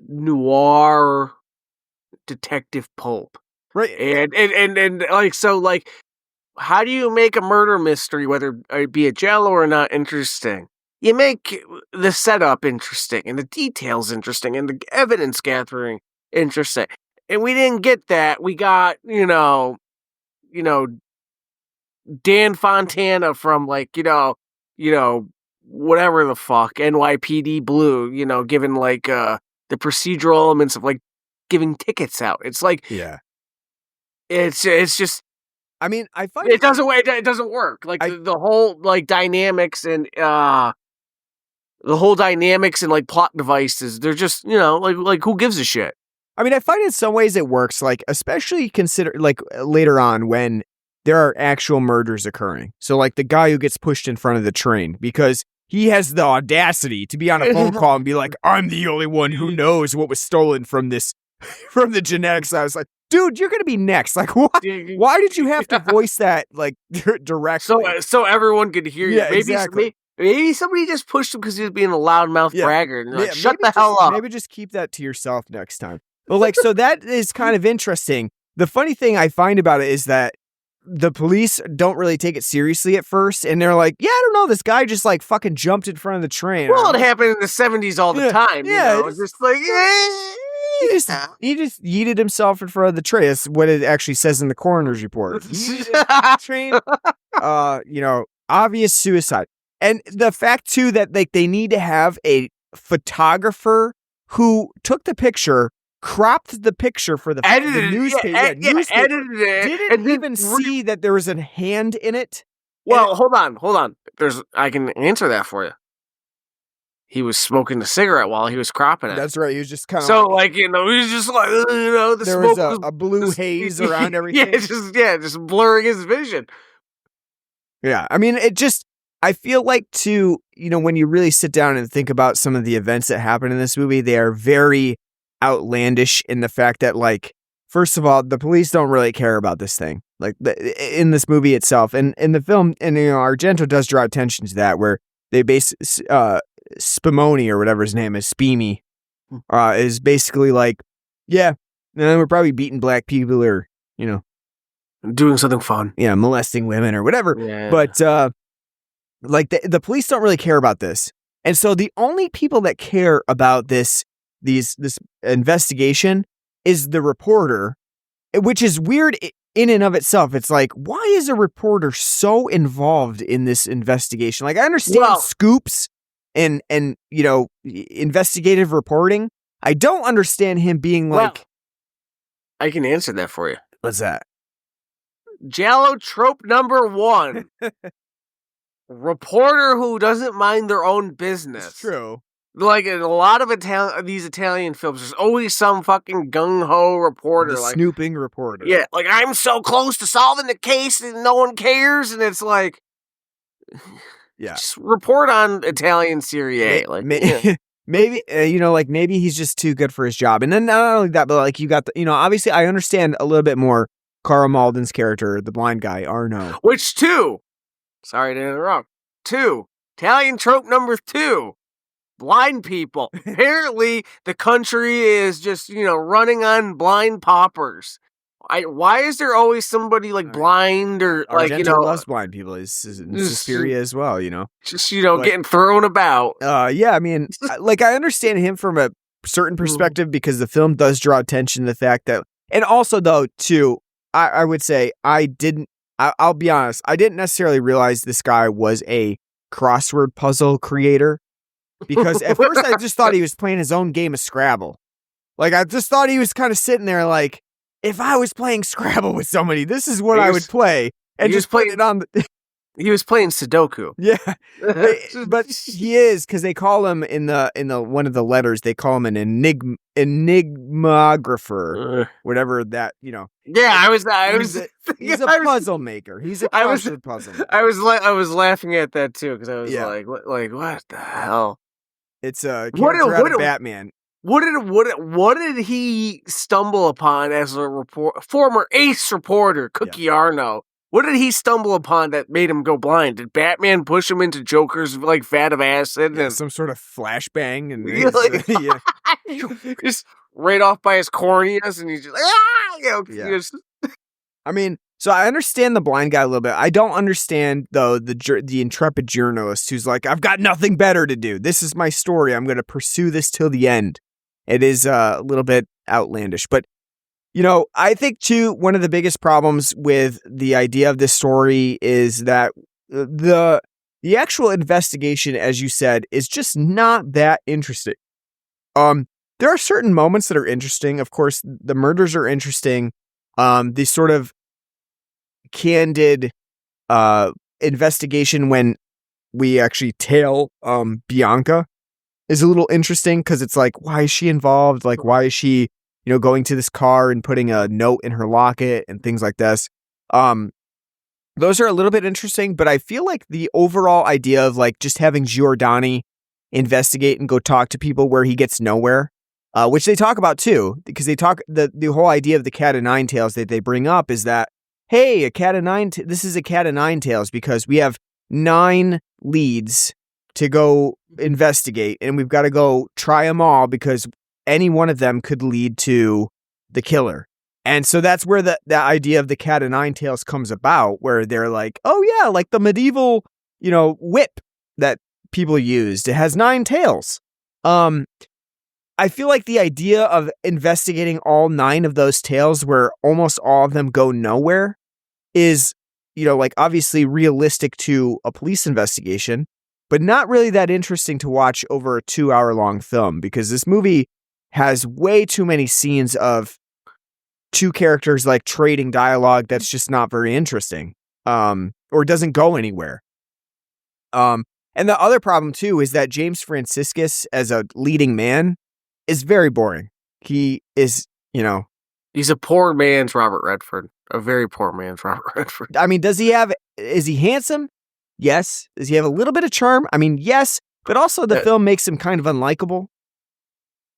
noir detective pulp. Right. And like, so, like, how do you make a murder mystery, whether it be a giallo or not, interesting? You make the setup interesting, and the details interesting, and the evidence gathering interesting. And we didn't get that. We got, Dan Fontana from, like, whatever the fuck, NYPD Blue, given, like, the procedural elements of, like, giving tickets out. It's like, Yeah. it's just, I mean, I find it doesn't work. Like, the whole, like, dynamics and like, plot devices, they're just, like who gives a shit? I mean, I find in some ways it works, like, especially consider, like, later on when there are actual murders occurring. So, like, the guy who gets pushed in front of the train because he has the audacity to be on a phone call and be like, I'm the only one who knows what was stolen from from the genetics. I was like, dude, you're going to be next. Like, why did you have to voice that, like, directly? So everyone could hear you. Yeah, exactly. Maybe somebody just pushed him because he was being a loudmouth braggart. And like, shut the hell up. Maybe just keep that to yourself next time. But, like, so that is kind of interesting. The funny thing I find about it is that the police don't really take it seriously at first, and they're like, yeah, I don't know, this guy just, like, fucking jumped in front of the train. Well, it happened in the 70s all the time. Yeah. It's just like, he just yeeted himself in front of the train. That's what it actually says in the coroner's report. Train, obvious suicide. And the fact, too, that, like, they need to have a photographer who took the picture, cropped the picture for the newspaper. Edited it. Didn't even see that there was a hand in it. Well, hold on. I can answer that for you. He was smoking a cigarette while he was cropping it. That's right. He was just kind of he was just like, the there smoke was a blue haze around everything. just blurring his vision. Yeah, I mean, I feel like, too, when you really sit down and think about some of the events that happen in this movie, they are very outlandish in the fact that, like, first of all, the police don't really care about this thing, like, in this movie itself. And in the film, and Argento does draw attention to that, where they base Spumoni, or whatever his name is, Spimi, is basically like, yeah, we're probably beating black people, or, doing something fun. Yeah, molesting women or whatever. Yeah. But, like, the police don't really care about this. And so the only people that care about this investigation is the reporter, which is weird in and of itself. It's like, why is a reporter so involved in this investigation? Like, I understand scoops and investigative reporting. I don't understand him being like... I can answer that for you. What's that? Giallo trope number 1. Reporter who doesn't mind their own business. It's true. Like, in a lot of these Italian films, there's always some fucking gung-ho reporter. The like, snooping reporter. Yeah, like, I'm so close to solving the case and no one cares, and it's like... Yeah. Just report on Italian Serie A. Maybe, maybe he's just too good for his job. And then not only that, but, like, you got obviously I understand a little bit more Carl Malden's character, the blind guy, Arno. Which, sorry to interrupt. 2, Italian trope number 2, blind people. Apparently, the country is just, running on blind paupers. Why is there always somebody, like, blind or, like, Argento loves blind people. He's Suspiria as well, Just, getting thrown about. Yeah, I mean, I understand him from a certain perspective because the film does draw attention to the fact that, and also, though, too, I would say I'll be honest, I didn't necessarily realize this guy was a crossword puzzle creator, because at first I just thought he was playing his own game of Scrabble. Like, I just thought he was kind of sitting there like, if I was playing Scrabble with somebody, this is what I would play. And just put it on He was playing Sudoku. Yeah. But he is, because they call him in the one of the letters, they call him an enigmographer. Whatever that, Yeah, he's a puzzle maker. He's a crossword puzzle maker. I was laughing at that too, because I was like, what the hell? It's a character out of Batman. What did he stumble upon as a former ace reporter, Cookie Arno? What did he stumble upon that made him go blind? Did Batman push him into Joker's, like, vat of acid? Yeah, some sort of flashbang. And right off by his corneas, and he's just like, ah! Yeah. I mean, so I understand the blind guy a little bit. I don't understand, though, the intrepid journalist who's like, I've got nothing better to do. This is my story. I'm going to pursue this till the end. It is a little bit outlandish. But, I think, too, one of the biggest problems with the idea of this story is that the actual investigation, as you said, is just not that interesting. There are certain moments that are interesting. Of course, the murders are interesting. The sort of candid investigation when we actually tail Bianca is a little interesting because it's like, why is she involved? Like, why is she, going to this car and putting a note in her locket and things like this? Those are a little bit interesting, but I feel like the overall idea of like just having Giordani investigate and go talk to people where he gets nowhere, which they talk about too, because they talk the whole idea of the cat of nine tails that they bring up is that, hey, this is a cat of nine tails because we have 9 leads to go investigate and we've got to go try them all because any one of them could lead to the killer. And so that's where the idea of the cat of nine tails comes about, where they're like, oh yeah, like the medieval, whip that people used. It has 9 tails. I feel like the idea of investigating all 9 of those tails where almost all of them go nowhere is, like obviously realistic to a police investigation, but not really that interesting to watch over a 2-hour-long film because this movie has way too many scenes of 2 characters like trading dialogue that's just not very interesting, or doesn't go anywhere. And the other problem too is that James Franciscus as a leading man is very boring. He is, he's a poor man's Robert Redford, a very poor man's Robert Redford. I mean, is he handsome? Yes. Does he have a little bit of charm? I mean, yes, but also the film makes him kind of unlikable.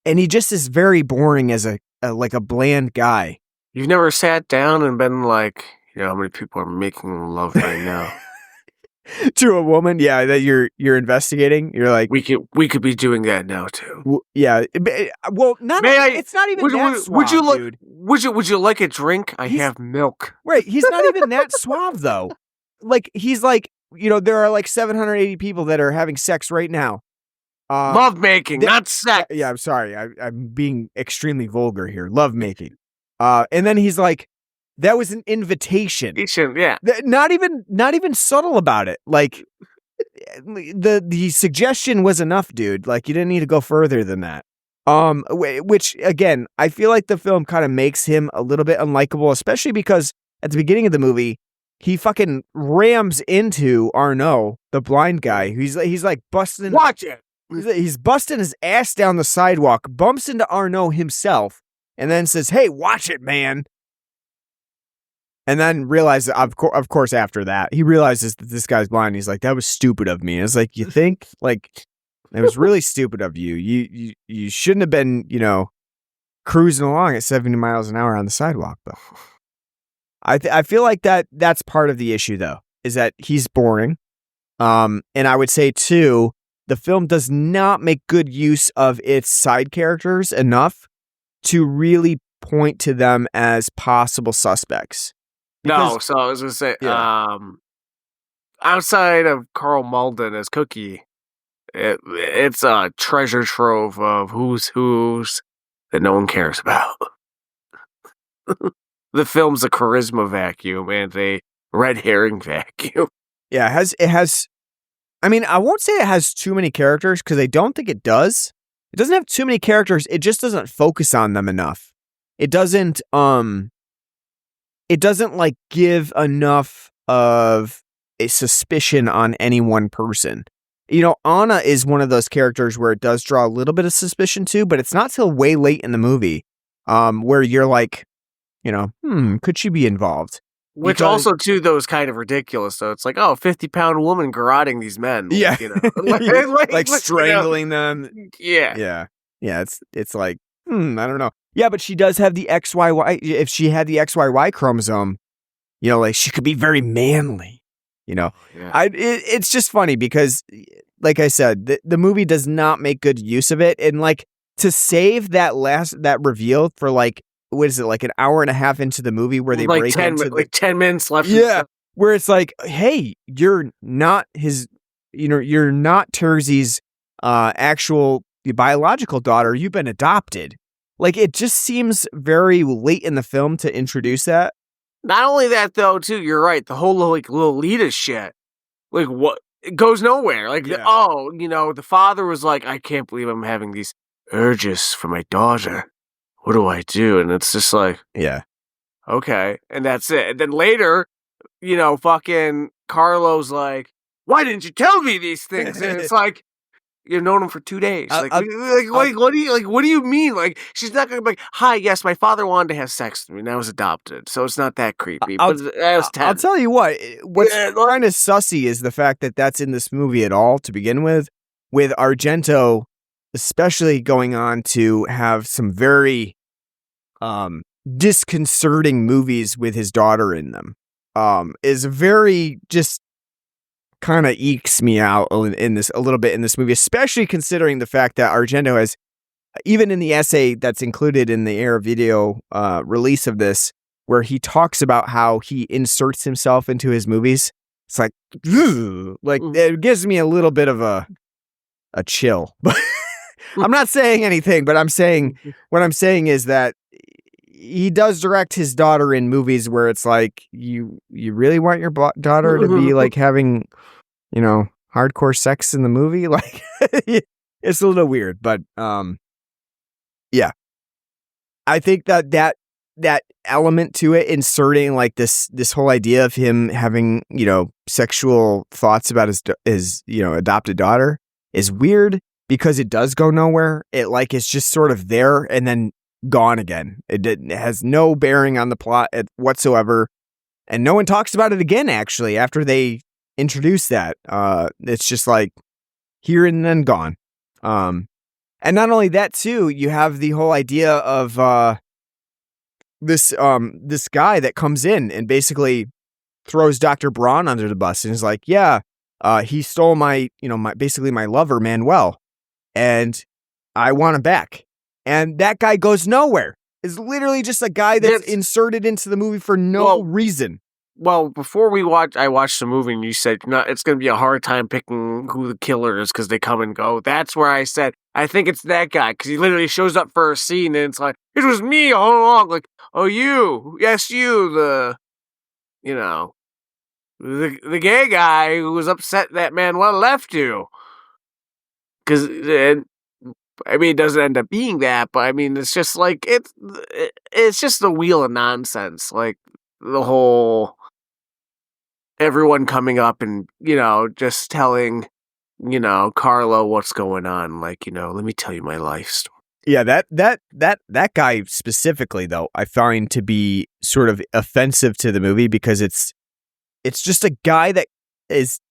And he just is very boring as a bland guy. You've never sat down and been like, how many people are making love right now? To a woman, yeah, that you're investigating. You're like, we could be doing that now too. Yeah, well, it's not even that suave, dude. Would you like a drink? I have milk. Right, he's not even that suave though. Like he's like, there are like 780 people that are having sex right now. Love making, not sex. Yeah, I'm sorry. I'm being extremely vulgar here. Love making. And then he's like, that was an invitation. Yeah. Not even subtle about it. Like the suggestion was enough, dude. Like you didn't need to go further than that. Which again, I feel like the film kind of makes him a little bit unlikable, especially because at the beginning of the movie, he fucking rams into Arnaud, the blind guy. He's like busting. Watch it. He's busting his ass down the sidewalk, bumps into Arnaud himself, and then says, "Hey, watch it, man." And then realizes, of course, after that, he realizes that this guy's blind. He's like, "That was stupid of me." And it's like, you think? Like, it was really stupid of you. You shouldn't have been, cruising along at 70 miles an hour on the sidewalk, though. I feel like that's part of the issue, though, is that he's boring. And I would say, too, the film does not make good use of its side characters enough to really point to them as possible suspects. So I was going to say, outside of Carl Malden as Cookie, it's a treasure trove of who's that no one cares about. The film's a charisma vacuum and a red herring vacuum. Yeah, it has. I mean, I won't say it has too many characters because I don't think it does. It doesn't have too many characters. It just doesn't focus on them enough. It doesn't like give enough of a suspicion on any one person. Anna is one of those characters where it does draw a little bit of suspicion too, but it's not till way late in the movie where you're like, could she be involved? Which also, too, though, is kind of ridiculous, though. It's like, 50-pound woman garroting these men. Yeah. Like strangling them. Yeah. Yeah, it's like, I don't know. Yeah, but she does have the XYY. If she had the XYY chromosome, like she could be very manly, Yeah. It's just funny because, like I said, the movie does not make good use of it. And like to save that reveal for like, what is it, like an hour and a half into the movie where they like break 10, into like 10 minutes left. yeah, where it's like, hey, you're not you're not Terzi's actual biological daughter. You've been adopted. Like, it just seems very late in the film to introduce that. Not only that, though, too, you're right. The whole like Lolita shit, like what, it goes nowhere. Like, Yeah. the father was like, I can't believe I'm having these urges for my daughter. What do I do? And it's just like, Yeah. okay, and that's it. And then later, fucking Carlo's like, why didn't you tell me these things? And it's like, you've known him for 2 days. What do you mean? Like, she's not gonna be like, hi, yes, my father wanted to have sex with me, and I was adopted, so it's not that creepy. But that was 10. I'll tell you what's kind of sussy is the fact that that's in this movie at all to begin with Argento, especially going on to have some very disconcerting movies with his daughter in them. Is very just kind of ekes me out in this a little bit in this movie, especially considering the fact that Argento has, even in the essay that's included in the Air video release of this, where he talks about how he inserts himself into his movies. It's like, it gives me a little bit of a chill. I'm not saying anything, but what I'm saying is that he does direct his daughter in movies where it's like, you really want your daughter to be like having, hardcore sex in the movie? Like, it's a little weird, but yeah. I think that element to it, inserting like this whole idea of him having, sexual thoughts about his adopted daughter is weird, because it does go nowhere. It's just sort of there and then gone again. It has no bearing on the plot whatsoever, and no one talks about it again. Actually, after they introduce that, it's just like here and then gone. And not only that, too, you have the whole idea of this guy that comes in and basically throws Dr. Braun under the bus and is like, yeah, he stole my lover, Manuel, and I want him back. And that guy goes nowhere. It's literally just a guy that's inserted into the movie for no reason. Well, before I watched the movie, and you said it's going to be a hard time picking who the killer is because they come and go. That's where I said, I think it's that guy, because he literally shows up for a scene, and it's like, it was me all along. Like, oh, you. Yes, you, the gay guy who was upset that Manuel left you. Because, it doesn't end up being that, but it's just like, it's just the wheel of nonsense. Like, the whole, everyone coming up and, just telling, Carlo what's going on. Like, let me tell you my life story. Yeah, that guy specifically, though, I find to be sort of offensive to the movie, because it's just a guy that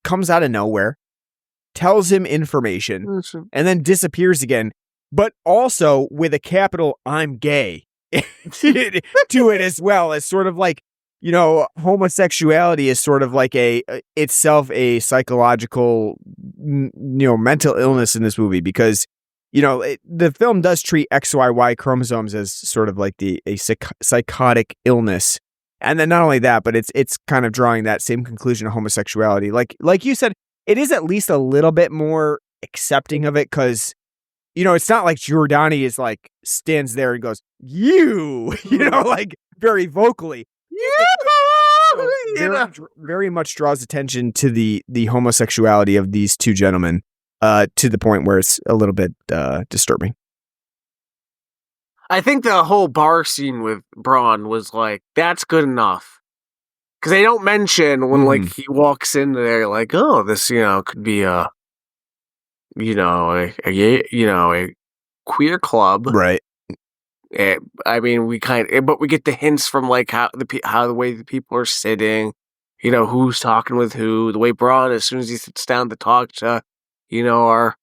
comes out of nowhere, tells him information, and then disappears again, but also with a capital "I'm gay" to it as well, as sort of like, homosexuality is sort of like itself a psychological, mental illness in this movie, because the film does treat XYY chromosomes as sort of like a psychotic illness. And then not only that, but it's kind of drawing that same conclusion of homosexuality. Like you said, it is at least a little bit more accepting of it, because, it's not like Giordani is like stands there and goes, you like very vocally. Very much draws attention to the homosexuality of these two gentlemen, to the point where it's a little bit disturbing. I think the whole bar scene with Braun was like, that's good enough. Because they don't mention when like he walks in there, like, oh, this could be a queer club, right? But we get the hints from like how the way the people are sitting, who's talking with who. The way Braun, as soon as he sits down to talk to, our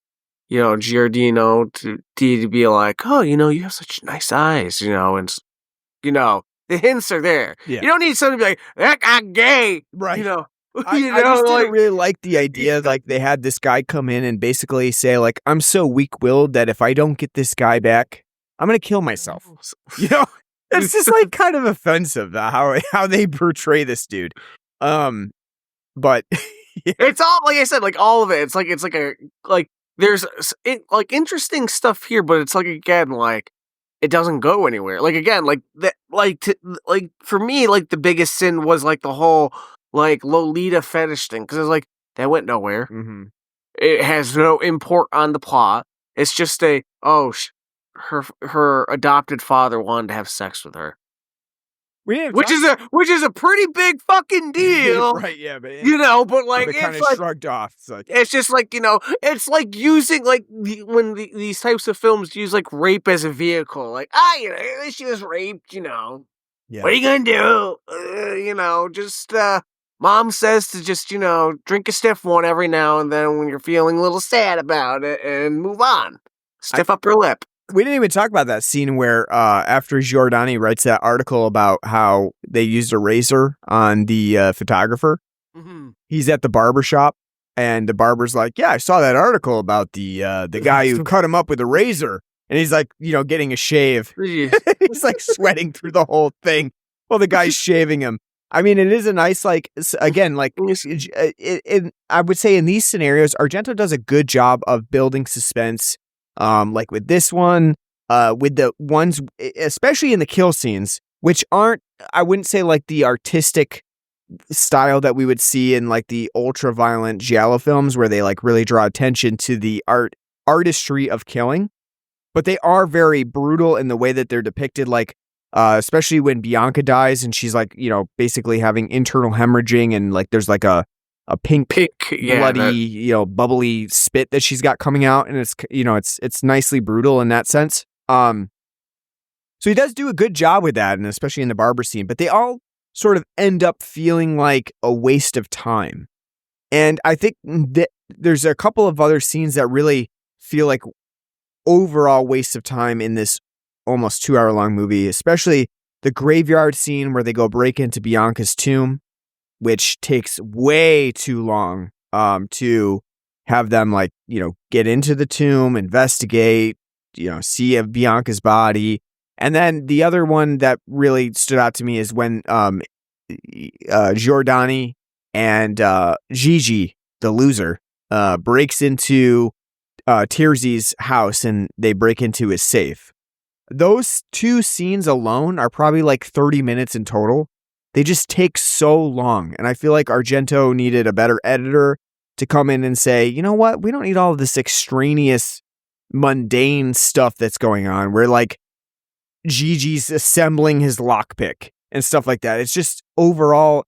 Giardino to be like, oh, you have such nice eyes, and the hints are there. Yeah. You don't need somebody to be like, that guy gay, right? I just didn't really like the idea. Like they had this guy come in and basically say, like, I'm so weak-willed that if I don't get this guy back, I'm gonna kill myself. You know, it's just like kind of offensive how they portray this dude. But yeah. It's all, like I said, like all of it. It's like there's like interesting stuff here, but it's like, again, like it doesn't go anywhere. Like, again, like that, like for me, like the biggest sin was like the whole like Lolita fetish thing, because it's like that went nowhere. Mm-hmm. It has no import on the plot. It's just her adopted father wanted to have sex with her. Which is a pretty big fucking deal. Right, yeah, but but like they kind of like, shrugged off. It's like, it's just like, it's like using like when these types of films use like rape as a vehicle. Like, she was raped, yeah. What are you gonna do? Just mom says to just, drink a stiff one every now and then when you're feeling a little sad about it and move on. Stiff up your lip. We didn't even talk about that scene where after Giordani writes that article about how they used a razor on the photographer, he's at the barber shop and the barber's like, yeah, I saw that article about the guy who cut him up with a razor. And he's like, getting a shave. He's like sweating through the whole thing while the guy's shaving him. I mean, it is a nice, like, again, like, I would say in these scenarios, Argento does a good job of building suspense. Like with this one, with the ones, especially in the kill scenes, which aren't, I wouldn't say like the artistic style that we would see in like the ultra violent giallo films where they like really draw attention to the artistry of killing, but they are very brutal in the way that they're depicted. Like, especially when Bianca dies and she's like, basically having internal hemorrhaging and like there's like a pink bloody, bubbly spit that she's got coming out, and it's nicely brutal in that sense. So he does do a good job with that, and especially in the barber scene, but they all sort of end up feeling like a waste of time. And I think that there's a couple of other scenes that really feel like overall waste of time in this almost 2-hour-long movie, especially the graveyard scene where they go break into Bianca's tomb, which takes way too long to have them like, get into the tomb, investigate, see Bianca's body. And then the other one that really stood out to me is when Giordani and Gigi, the loser, breaks into Tirzi's house and they break into his safe. Those two scenes alone are probably like 30 minutes in total. They just take so long. And I feel like Argento needed a better editor to come in and say, you know what? We don't need all of this extraneous, mundane stuff that's going on where like Gigi's assembling his lockpick and stuff like that. It's just overall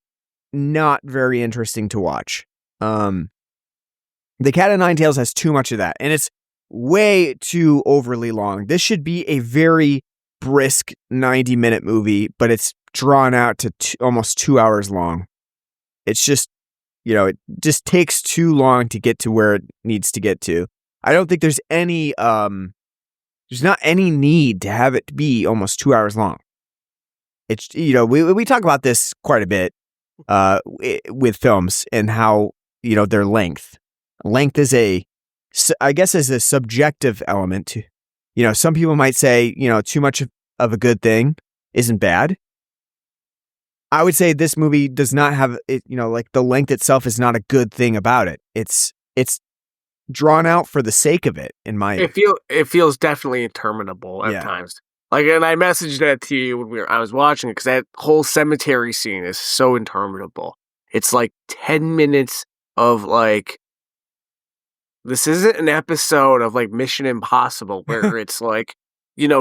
not very interesting to watch. The Cat o' Nine Tails has too much of that, and it's way too overly long. This should be a very brisk 90-minute movie, but it's drawn out to almost 2 hours long. It's just, it just takes too long to get to where it needs to get to. I don't think there's any, there's not any need to have it be almost 2 hours long. It's, we talk about this quite a bit, with films and how, their length. Length is I guess is a subjective element to, some people might say, too much of a good thing isn't bad. I would say this movie does not have it, like the length itself is not a good thing about it. It's drawn out for the sake of it, in my opinion. It feels definitely interminable at times. Like, and I messaged that to you when I was watching it, because that whole cemetery scene is so interminable. It's like 10 minutes of like, this isn't an episode of like Mission Impossible where it's like,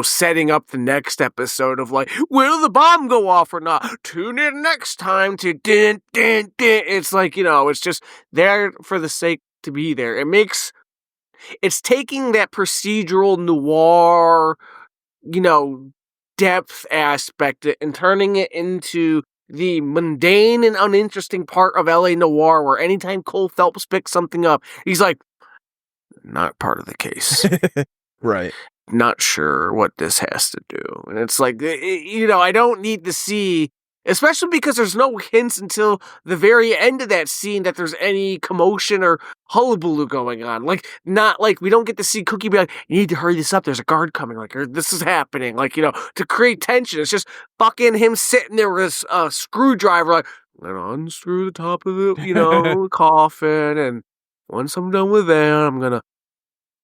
setting up the next episode of like, will the bomb go off or not? Tune in next time to din, din, din. It's like, it's just there for the sake to be there. It's taking that procedural noir, depth aspect and turning it into the mundane and uninteresting part of LA noir, where anytime Cole Phelps picks something up, he's like, not part of the case. Right. Not sure what this has to do. And it's like, I don't need to see Especially because there's no hints until the very end of that scene that there's any commotion or hullabaloo going on. Like, not like we don't get to see Cookie be like, you need to hurry this up. There's a guard coming. Like, or this is happening. Like, to create tension. It's just fucking him sitting there with a screwdriver, like, then unscrew the top of the, coffin. And once I'm done with that, I'm going to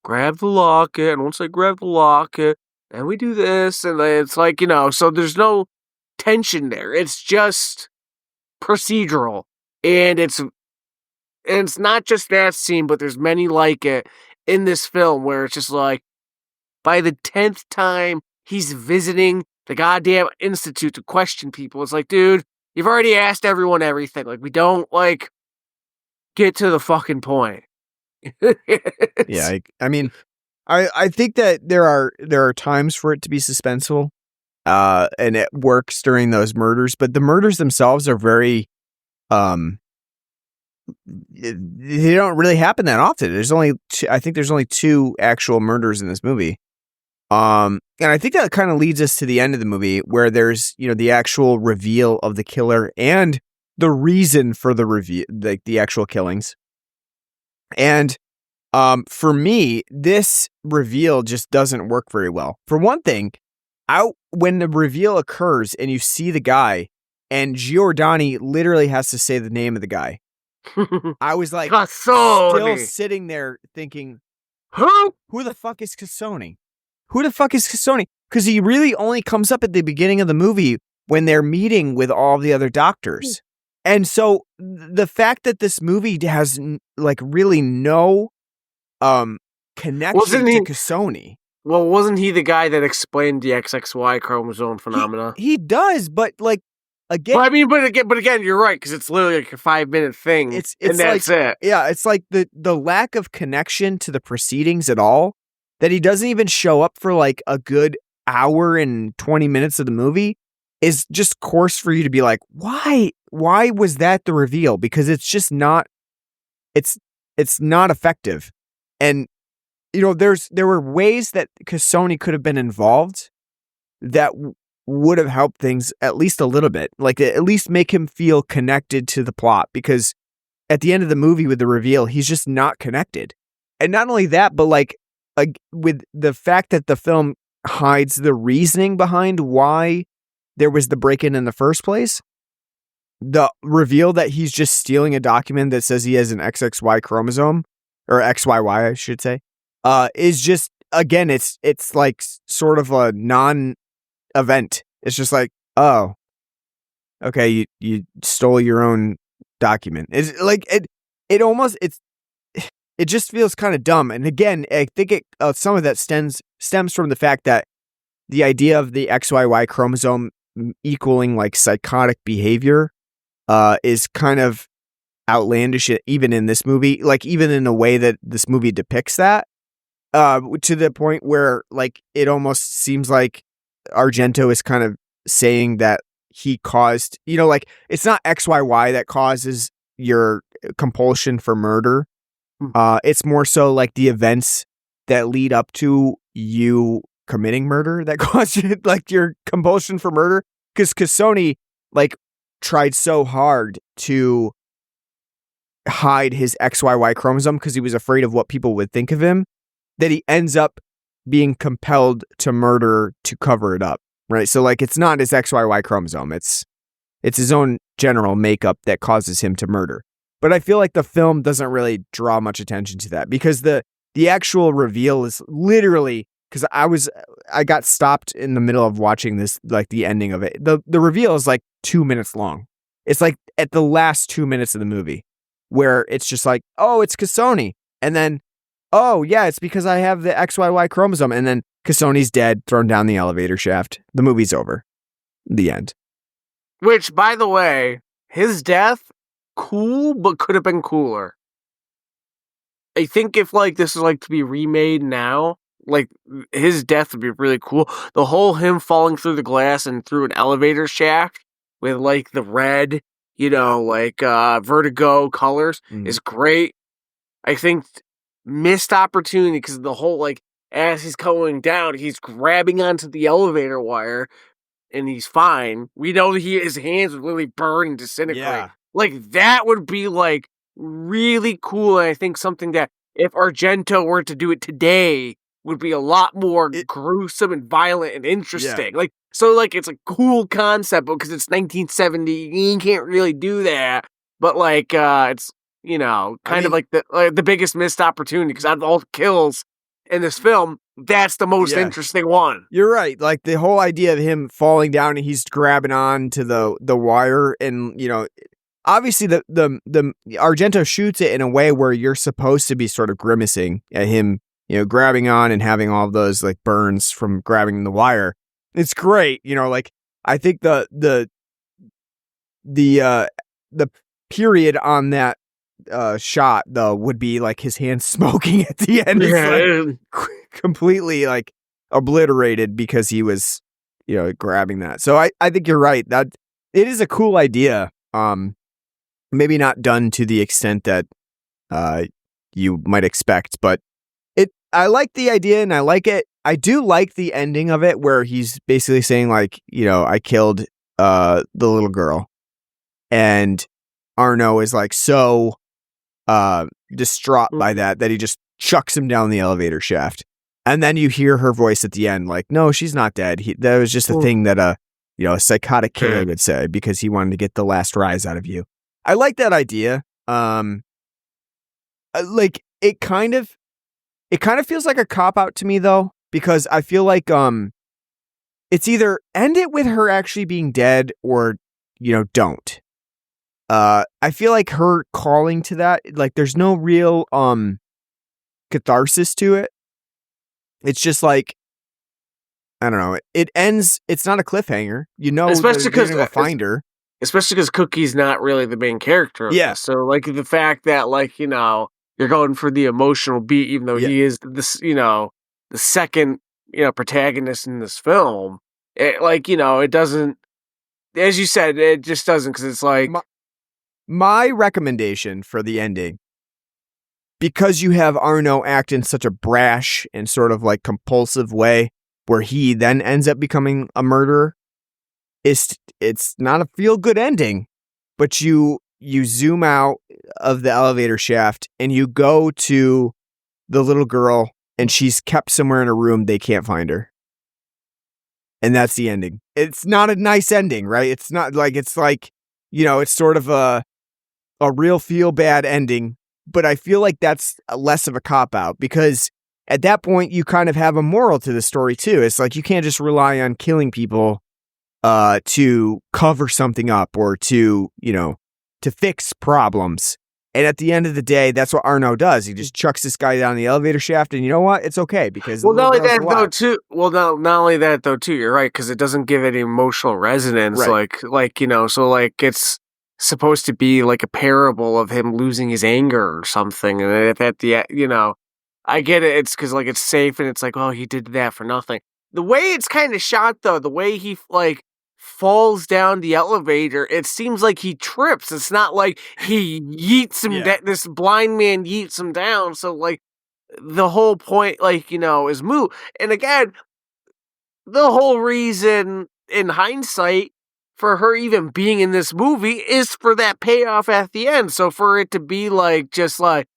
grab the locket. And once I grab the locket, then we do this. And it's like, so there's no tension there. It's just procedural, and it's not just that scene, but there's many like it in this film where it's just like by the 10th time he's visiting the goddamn institute to question people, it's like, dude, you've already asked everyone everything. Like, we don't get to the fucking point. Yeah, I mean, I think that there are times for it to be suspenseful. And it works during those murders, but the murders themselves are very, they don't really happen that often. I think there's only 2 actual murders in this movie. And I think that kind of leads us to the end of the movie where there's, the actual reveal of the killer and the reason for the reveal, like the actual killings. And, for me, this reveal just doesn't work very well. For one thing, when the reveal occurs and you see the guy and Giordani literally has to say the name of the guy, I was like, still sitting there thinking, who the fuck is Cassoni? Who the fuck is Cassoni? Because he really only comes up at the beginning of the movie when they're meeting with all the other doctors. And so the fact that this movie has really no connection to Cassoni. Well, wasn't he the guy that explained the XXY chromosome phenomena? He does, but again. Well, I mean, but again, you're right, because it's literally like a 5-minute thing. It's that's it. Yeah, it's like the lack of connection to the proceedings at all, that he doesn't even show up for like a good hour and 20 minutes of the movie, is just coarse for you to be like, why was that the reveal? Because it's just not, it's not effective. And there were ways that Cassoni could have been involved that would have helped things at least a little bit. Like, at least make him feel connected to the plot, because at the end of the movie with the reveal, he's just not connected. And not only that, but with the fact that the film hides the reasoning behind why there was the break-in in the first place, the reveal that he's just stealing a document that says he has an XXY chromosome, or XYY, I should say, is just, again, it's like sort of a non-event. It's just like, oh, okay, you stole your own document. It's like it just feels kind of dumb. And again, I think some of that stems from the fact that the idea of the XYY chromosome equaling like psychotic behavior is kind of outlandish, even in this movie, like even in the way that this movie depicts that. To the point where like it almost seems like Argento is kind of saying that he caused, it's not XYY that causes your compulsion for murder. It's more so like the events that lead up to you committing murder that cause you like your compulsion for murder. Because Cassoni tried so hard to hide his XYY chromosome because he was afraid of what people would think of him, that he ends up being compelled to murder to cover it up, right? So it's not his XYY chromosome. It's his own general makeup that causes him to murder. But I feel like the film doesn't really draw much attention to that, because the actual reveal is literally, because I got stopped in the middle of watching this, the ending of it. The reveal is 2 minutes long. It's at the last 2 minutes of the movie where it's just oh, it's Cassoni. And then, oh yeah, it's because I have the XYY chromosome. And then Cassoni's dead, thrown down the elevator shaft. The movie's over. The end. Which, by the way, his death, cool, but could have been cooler. I think if this is to be remade now, his death would be really cool. The whole him falling through the glass and through an elevator shaft with the red, vertigo colors is great. I think missed opportunity, because the whole as he's going down, he's grabbing onto the elevator wire and he's fine. We know his hands would literally burn and disintegrate. Yeah. Like, that would be, like, really cool, and I think something that if Argento were to do it today would be a lot more gruesome and violent and interesting. Like, so, like, it's a cool concept because it's 1970, you can't really do that, but, like, it's, you know, kind of like the biggest missed opportunity, because out of all the kills in this film, that's the most interesting one. You're right. Like, the whole idea of him falling down and he's grabbing on to the wire, and, you know, obviously the Argento shoots it in a way where you're supposed to be sort of grimacing at him, you know, grabbing on and having all of those like burns from grabbing the wire. It's great. You know, like, I think the period on that shot though would be like his hands smoking at the end. It's like completely like obliterated because he was, you know, grabbing that. So I think you're right, that it is a cool idea. Maybe not done to the extent that you might expect, but I like the idea and I like it. I do like the ending of it where he's basically saying, like, you know, I killed the little girl, and Arno is like so distraught by that he just chucks him down the elevator shaft. And then you hear her voice at the end, like, no, she's not dead. That was just a thing that a psychotic killer would say because he wanted to get the last rise out of you. I like that idea. Like, it kind of feels like a cop out to me though, because I feel like it's either end it with her actually being dead or, you know, don't. I feel like her calling to that, like, there's no real catharsis to it. It's just like, I don't know. It ends. It's not a cliffhanger, you know. Especially because they're gonna go find her. Especially because Cookie's not really the main character of this. So, like, the fact that, like, you know, you're going for the emotional beat, even though he is this, you know, the second, you know, protagonist in this film. It, like, you know, it doesn't. As you said, it just doesn't, because it's like my recommendation for the ending, because you have Arno act in such a brash and sort of like compulsive way, where he then ends up becoming a murderer. It's not a feel-good ending, but you zoom out of the elevator shaft and you go to the little girl, and she's kept somewhere in a room, they can't find her. And that's the ending. It's not a nice ending, right? It's not like, it's like, you know, it's sort of a real feel-bad ending, but I feel like that's less of a cop-out, because at that point you kind of have a moral to the story too. It's like, you can't just rely on killing people to cover something up or to, you know, to fix problems. And at the end of the day, that's what Arno does. He just chucks this guy down the elevator shaft, and you know what? It's okay, because not only that though too. You're right, because it doesn't give any emotional resonance. Right. Like, you know, so like it's supposed to be like a parable of him losing his anger or something, and at the, you know, I get it. It's because, like, it's safe, and it's like, oh, he did that for nothing. The way it's kind of shot, though, the way he, like, falls down the elevator, it seems like he trips. It's not like he yeets him, this blind man yeets him down. So, like, the whole point, like, you know, is moot. And again, the whole reason, in hindsight, for her even being in this movie is for that payoff at the end. So for it to be, like, just like,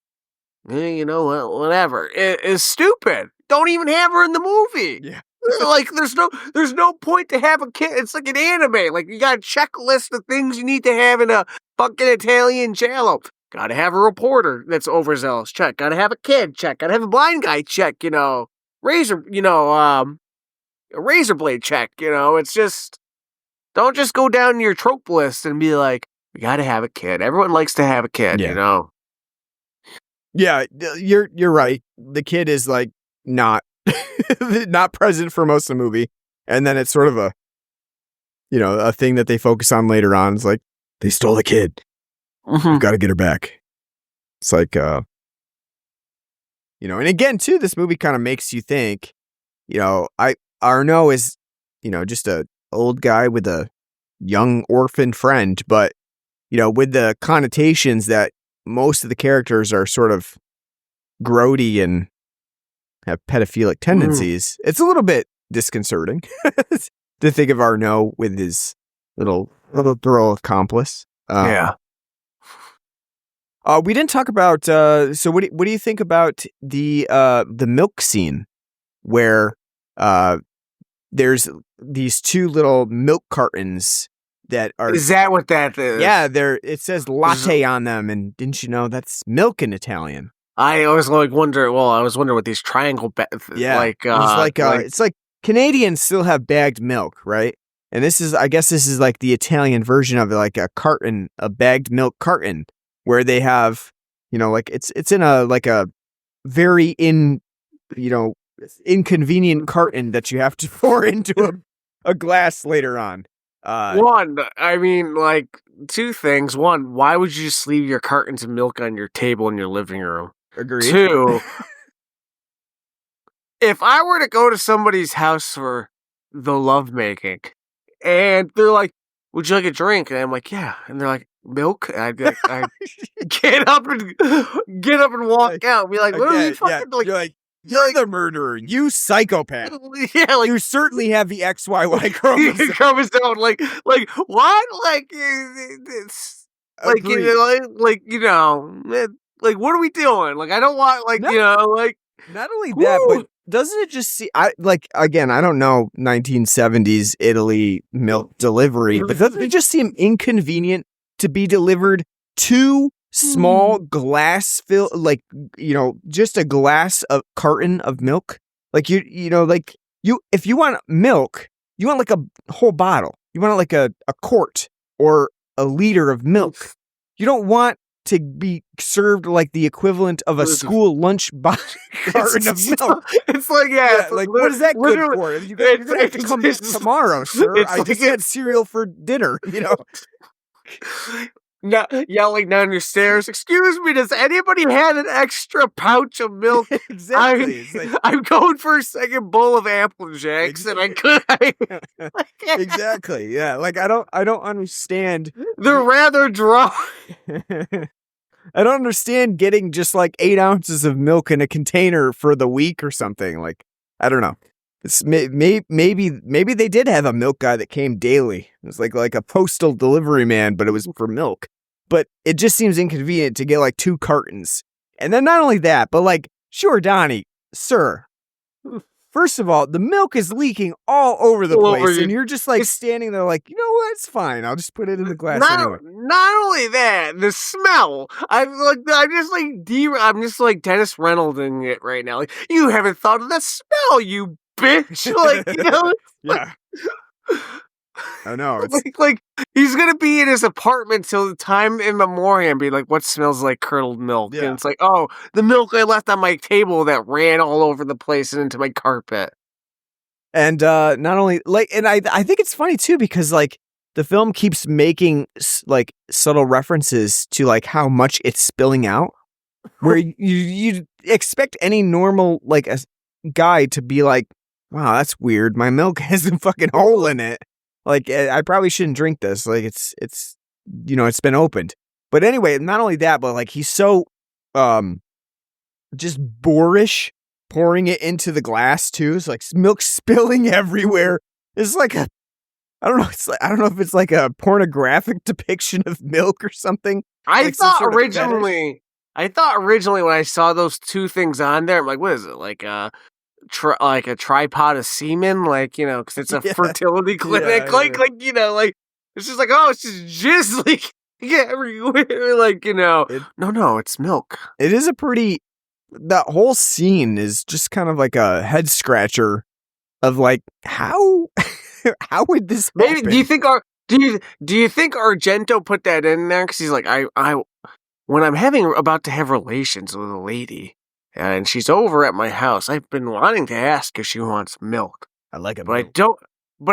you know what, whatever, it is stupid. Don't even have her in the movie. Yeah. Like, there's no point to have a kid. It's like an anime. Like, you got a checklist of things you need to have in a fucking Italian giallo. Gotta have a reporter that's overzealous. Check. Gotta have a kid. Check. Gotta have a blind guy. Check. You know, a razor blade. Check. You know, it's just, don't just go down your trope list and be like, we gotta have a kid. Everyone likes to have a kid. You know. Yeah, you're right. The kid is like not present for most of the movie, and then it's sort of a, you know, a thing that they focus on later on. It's like, they stole the kid. We've got to get her back. It's like, you know, and again too, this movie kind of makes you think, you know, Arno is, you know, just a old guy with a young orphan friend, but, you know, with the connotations that most of the characters are sort of grody and have pedophilic tendencies, it's a little bit disconcerting. to think of Arnaud with his little girl accomplice. Yeah. We didn't talk about. So what do you think about the milk scene where there's these two little milk cartons that are. Is that what that is? Yeah, it says latte on them, and didn't you know that's milk in Italian? I always wonder. Well, I was wondering what these triangle, it's like Canadians still have bagged milk, right? And I guess this is like the Italian version of it, like a carton, a bagged milk carton, where they have, like it's in a very inconvenient carton that you have to pour into a glass later on. Two things. One, why would you just leave your cartons of milk on your table in your living room? Agreed. Two, if I were to go to somebody's house for the lovemaking, and they're like, "Would you like a drink?" And I'm like, "Yeah," and they're like, "Milk?" And I'd get up and walk out. And be like, "What are you fucking like?" You're the murderer, you psychopath. Yeah, you certainly have the XYY chromosome. Chromosome, what? It's what are we doing? I don't want Not only that, but doesn't it just see? I don't know 1970s Italy milk delivery, but doesn't it just seem inconvenient to be delivered two small glass just a glass of carton of milk? If you want milk, you want a whole bottle. You want a quart or a liter of milk. You don't want to be served the equivalent of a school lunch carton of milk. It's what is that good for? You're gonna have to come tomorrow, sir. I just had cereal for dinner. Yelling down your stairs. Excuse me, does anybody have an extra pouch of milk? Exactly. I'm going for a second bowl of Apple Jacks, and I could. Exactly. Yeah. I don't understand. They're rather dry. I don't understand getting just 8 ounces of milk in a container for the week or something. I don't know. It's maybe they did have a milk guy that came daily. It was like a postal delivery man, but it was for milk. But it just seems inconvenient to get 2 cartons. And then not only that, but sure, Donnie, sir. First of all, the milk is leaking all over the place, and you're just standing there you know what? It's fine. I'll just put it in the glass anyway. Not only that, the smell. I'm just Dennis Reynoldsing it right now. You haven't thought of that smell, you bitch. Yeah. I know. It's he's gonna be in his apartment till the time in memoriam and be like, what smells like curdled milk? Yeah. And it's the milk I left on my table that ran all over the place and into my carpet. And not only and I think it's funny too because the film keeps making subtle references to how much it's spilling out, where you expect any normal a guy to be wow, that's weird. My milk has a fucking hole in it. I probably shouldn't drink this. It's it's been opened. But anyway, not only that, but he's so just boorish pouring it into the glass too. It's milk spilling everywhere. It's I don't know. I don't know if it's a pornographic depiction of milk or something. I thought originally when I saw those two things on there, I'm like, what is it? A tripod of semen, because it's a fertility clinic, it's just it's just jizz everywhere, no, it's milk. It is that whole scene is just kind of a head scratcher of how would this happen? Maybe do you think Argento put that in there because he's I when I'm about to have relations with a lady and she's over at my house, I've been wanting to ask if she wants milk. I like it, but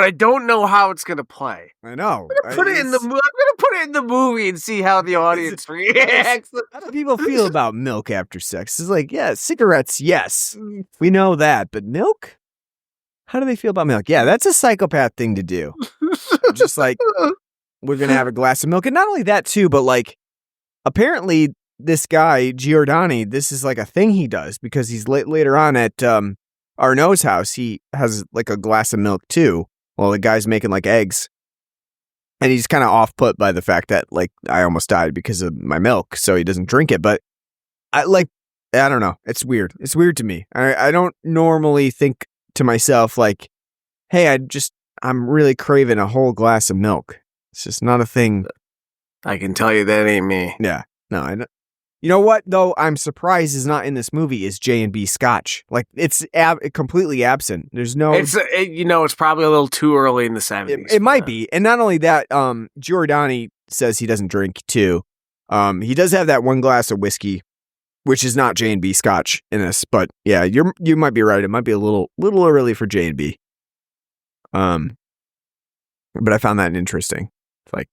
I don't know how it's gonna play. I know. I'm gonna put it in the movie and see how the audience reacts. How do people feel about milk after sex? It's yeah, cigarettes, yes, we know that, but milk? How do they feel about milk? Yeah, that's a psychopath thing to do. Just we're gonna have a glass of milk, and not only that too, but apparently this guy Giordani, this is a thing he does because he's later on at Arnaud's house. He has a glass of milk too, while the guy's making like eggs. And he's kind of off put by the fact that like I almost died because of my milk, so he doesn't drink it. But I don't know. It's weird. It's weird to me. I don't normally think to myself like, hey, I'm really craving a whole glass of milk. It's just not a thing. I can tell you that ain't me. Yeah. No, I know. You know what, though, I'm surprised is not in this movie is J&B Scotch. Like, it's completely absent. There's no... It's probably a little too early in the 70s. It might be. And not only that, Giordani says he doesn't drink, too. He does have that one glass of whiskey, which is not J&B Scotch in this. But, yeah, you might be right. It might be a little early for J&B. But I found that interesting. It's like,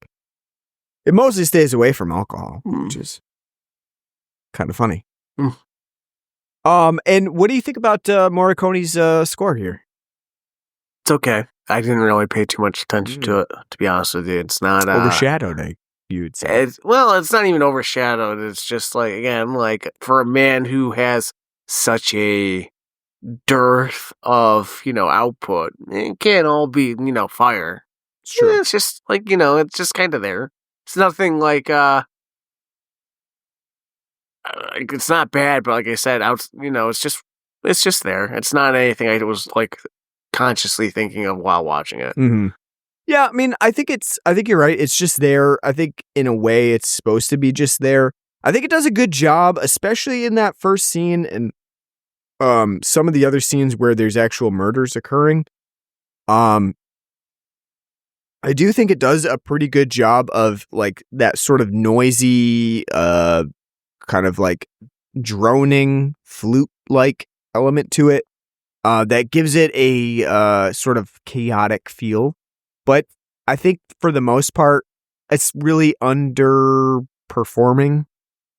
it mostly stays away from alcohol, which is... kind of funny. And what do you think about Morricone's score here? It's okay. I didn't really pay too much attention to it, to be honest with you. It's not overshadowed, you'd say. It's not even overshadowed. It's just like, again, like for a man who has such a dearth of, output, it can't all be, fire. It's true. It's just like, it's just kind of there. It's nothing like, it's not bad, but like I said, it's just there. It's not anything I was like consciously thinking of while watching it. Mm-hmm. Yeah, I mean, I think you're right. It's just there. I think in a way it's supposed to be just there. I think it does a good job, especially in that first scene and some of the other scenes where there's actual murders occurring. I do think it does a pretty good job of like that sort of noisy kind of like droning flute-like element to it that gives it a sort of chaotic feel. But I think for the most part, it's really underperforming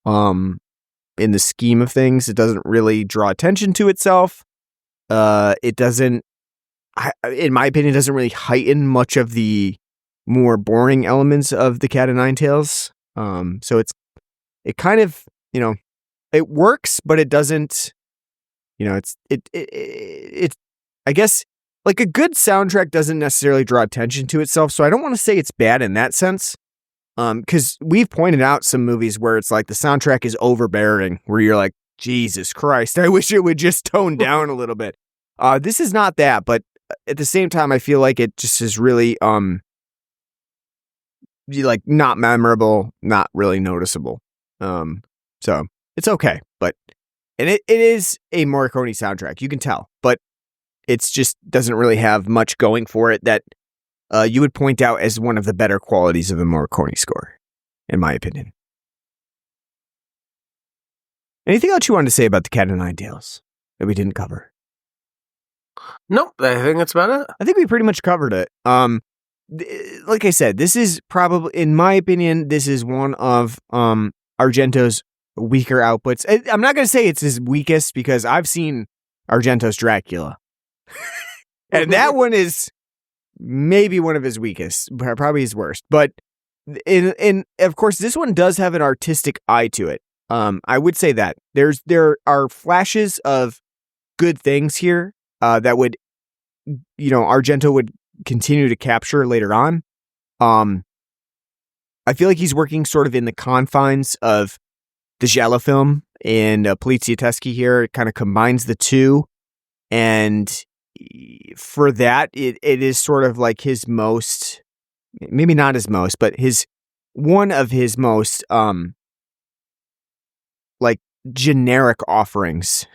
in the scheme of things. It doesn't really draw attention to itself. It doesn't, in my opinion, doesn't really heighten much of the more boring elements of the Cat o' Nine Tails. So it kind of, it works, but it doesn't, it's I guess like a good soundtrack doesn't necessarily draw attention to itself. So I don't want to say it's bad in that sense. Cause we've pointed out some movies where it's like the soundtrack is overbearing, where you're like, Jesus Christ, I wish it would just tone down a little bit. This is not that, but at the same time, I feel like it just is really, like not memorable, not really noticeable. So it's okay, and it is a Morricone soundtrack, you can tell, but it's just doesn't really have much going for it that you would point out as one of the better qualities of the Morricone score, in my opinion. Anything else you wanted to say about the Cat o' Nine Tails that we didn't cover? Nope, I think that's about it. I think we pretty much covered it. Like I said, this is probably, in my opinion, this is one of Argento's weaker outputs. I'm not going to say it's his weakest because I've seen Argento's Dracula. And that one is maybe one of his weakest, probably his worst. But in of course, this one does have an artistic eye to it. I would say that there are flashes of good things here that would, Argento would continue to capture later on. I feel like he's working sort of in the confines of the giallo film and poliziotteschi here. It kind of combines the two. And for that, it is sort of like his most, maybe not his most, but one of his most, like generic offerings,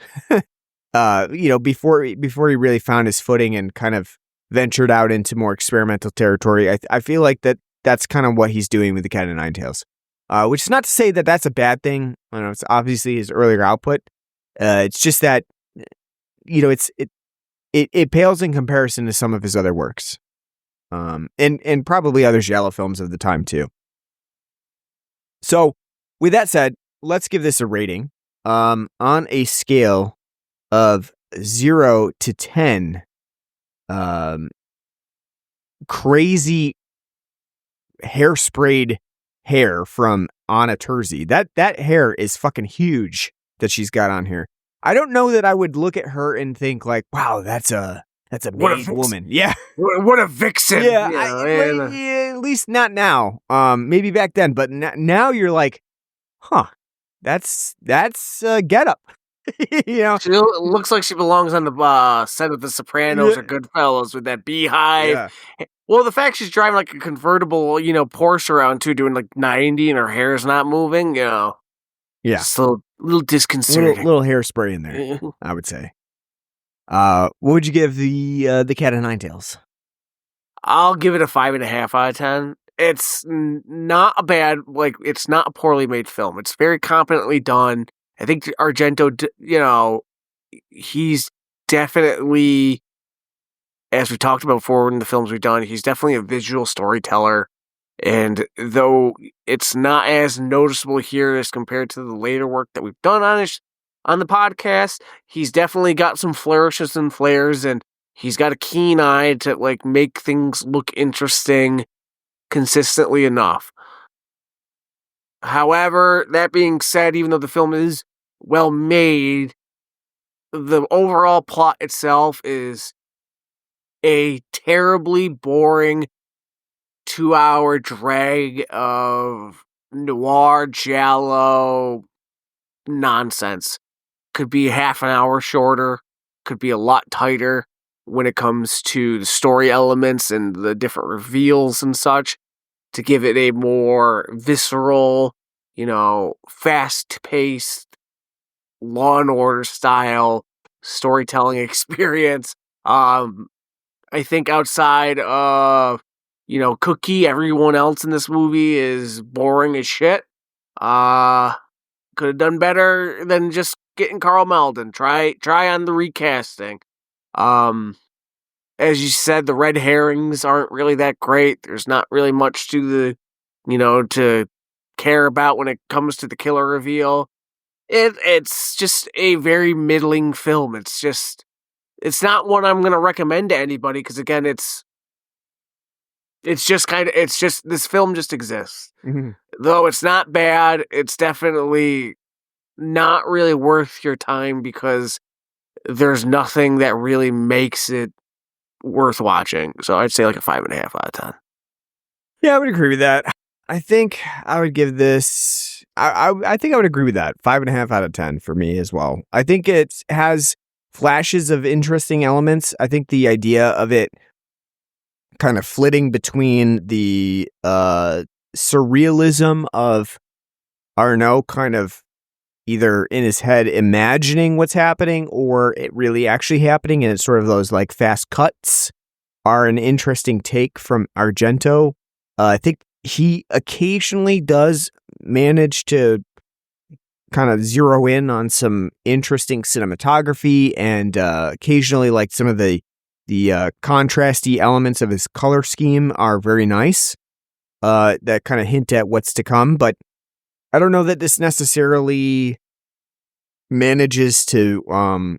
before he really found his footing and kind of ventured out into more experimental territory. I feel like that's kind of what he's doing with the Cat o' Nine Tails. Which is not to say that that's a bad thing. I know it's obviously his earlier output. It's just that, it pales in comparison to some of his other works. And probably other giallo films of the time too. So with that said, let's give this a rating. On a scale of 0 to 10, crazy hairsprayed hair from Anna Terzi. That hair is fucking huge that she's got on here. I don't know that I would look at her and think like, wow, that's a That's a What a made vixen. woman. Yeah. What a vixen. Yeah, You know, yeah, at least not now. Maybe back then, but now you're like, huh, that's get up. You know? she looks like she belongs on the set of The Sopranos Yeah. or Goodfellas with that beehive. Yeah. Well, the fact she's driving like a convertible, Porsche around too, doing like 90 and her hair's not moving, Yeah. just a little disconcerting. Little hairspray in there, I would say. What would you give the Cat of Nine Tails? I'll give it a 5.5 out of 10. It's not a bad, it's not a poorly made film. It's very competently done. I think Argento, he's definitely, as we talked about before in the films we've done, he's definitely a visual storyteller. And though it's not as noticeable here as compared to the later work that we've done on the podcast, he's definitely got some flourishes and flares, and he's got a keen eye to make things look interesting consistently enough. However, that being said, even though the film is well made, the overall plot itself is a terribly boring 2-hour drag of noir giallo nonsense. Could be half an hour shorter, could be a lot tighter when it comes to the story elements and the different reveals and such, to give it a more visceral, fast-paced, Law and Order style storytelling experience. I think outside of, Cookie, everyone else in this movie is boring as shit. Could have done better than just getting Carl Malden. Try on the recasting. As you said, the red herrings aren't really that great. There's not really much to to care about when it comes to the killer reveal. It's just a very middling film. It's not one I'm going to recommend to anybody, because again, this film just exists. Mm-hmm. Though it's not bad, it's definitely not really worth your time, because there's nothing that really makes it worth watching. So I'd say like a 5.5 out of 10. Yeah, I would agree with that. I think I would give this. I think I would agree with that. 5.5 out of 10 for me as well. I think it has flashes of interesting elements. I think the idea of it kind of flitting between the surrealism of, I don't know, kind of either in his head imagining what's happening or it really actually happening, and it's sort of those like fast cuts are an interesting take from Argento. I think he occasionally does manage to kind of zero in on some interesting cinematography, and occasionally like some of the contrasty elements of his color scheme are very nice, that kind of hint at what's to come. But I don't know that this necessarily manages to, earn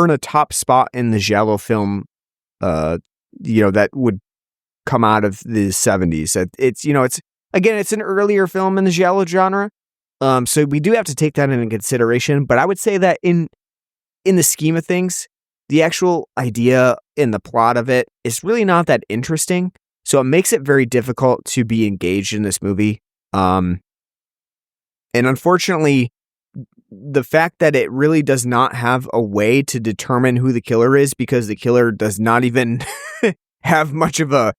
a top spot in the giallo film, that would come out of the 70s. It's an earlier film in the giallo genre. So we do have to take that into consideration. But I would say that in the scheme of things, the actual idea in the plot of it is really not that interesting. So it makes it very difficult to be engaged in this movie. And unfortunately, the fact that it really does not have a way to determine who the killer is, because the killer does not even have much of a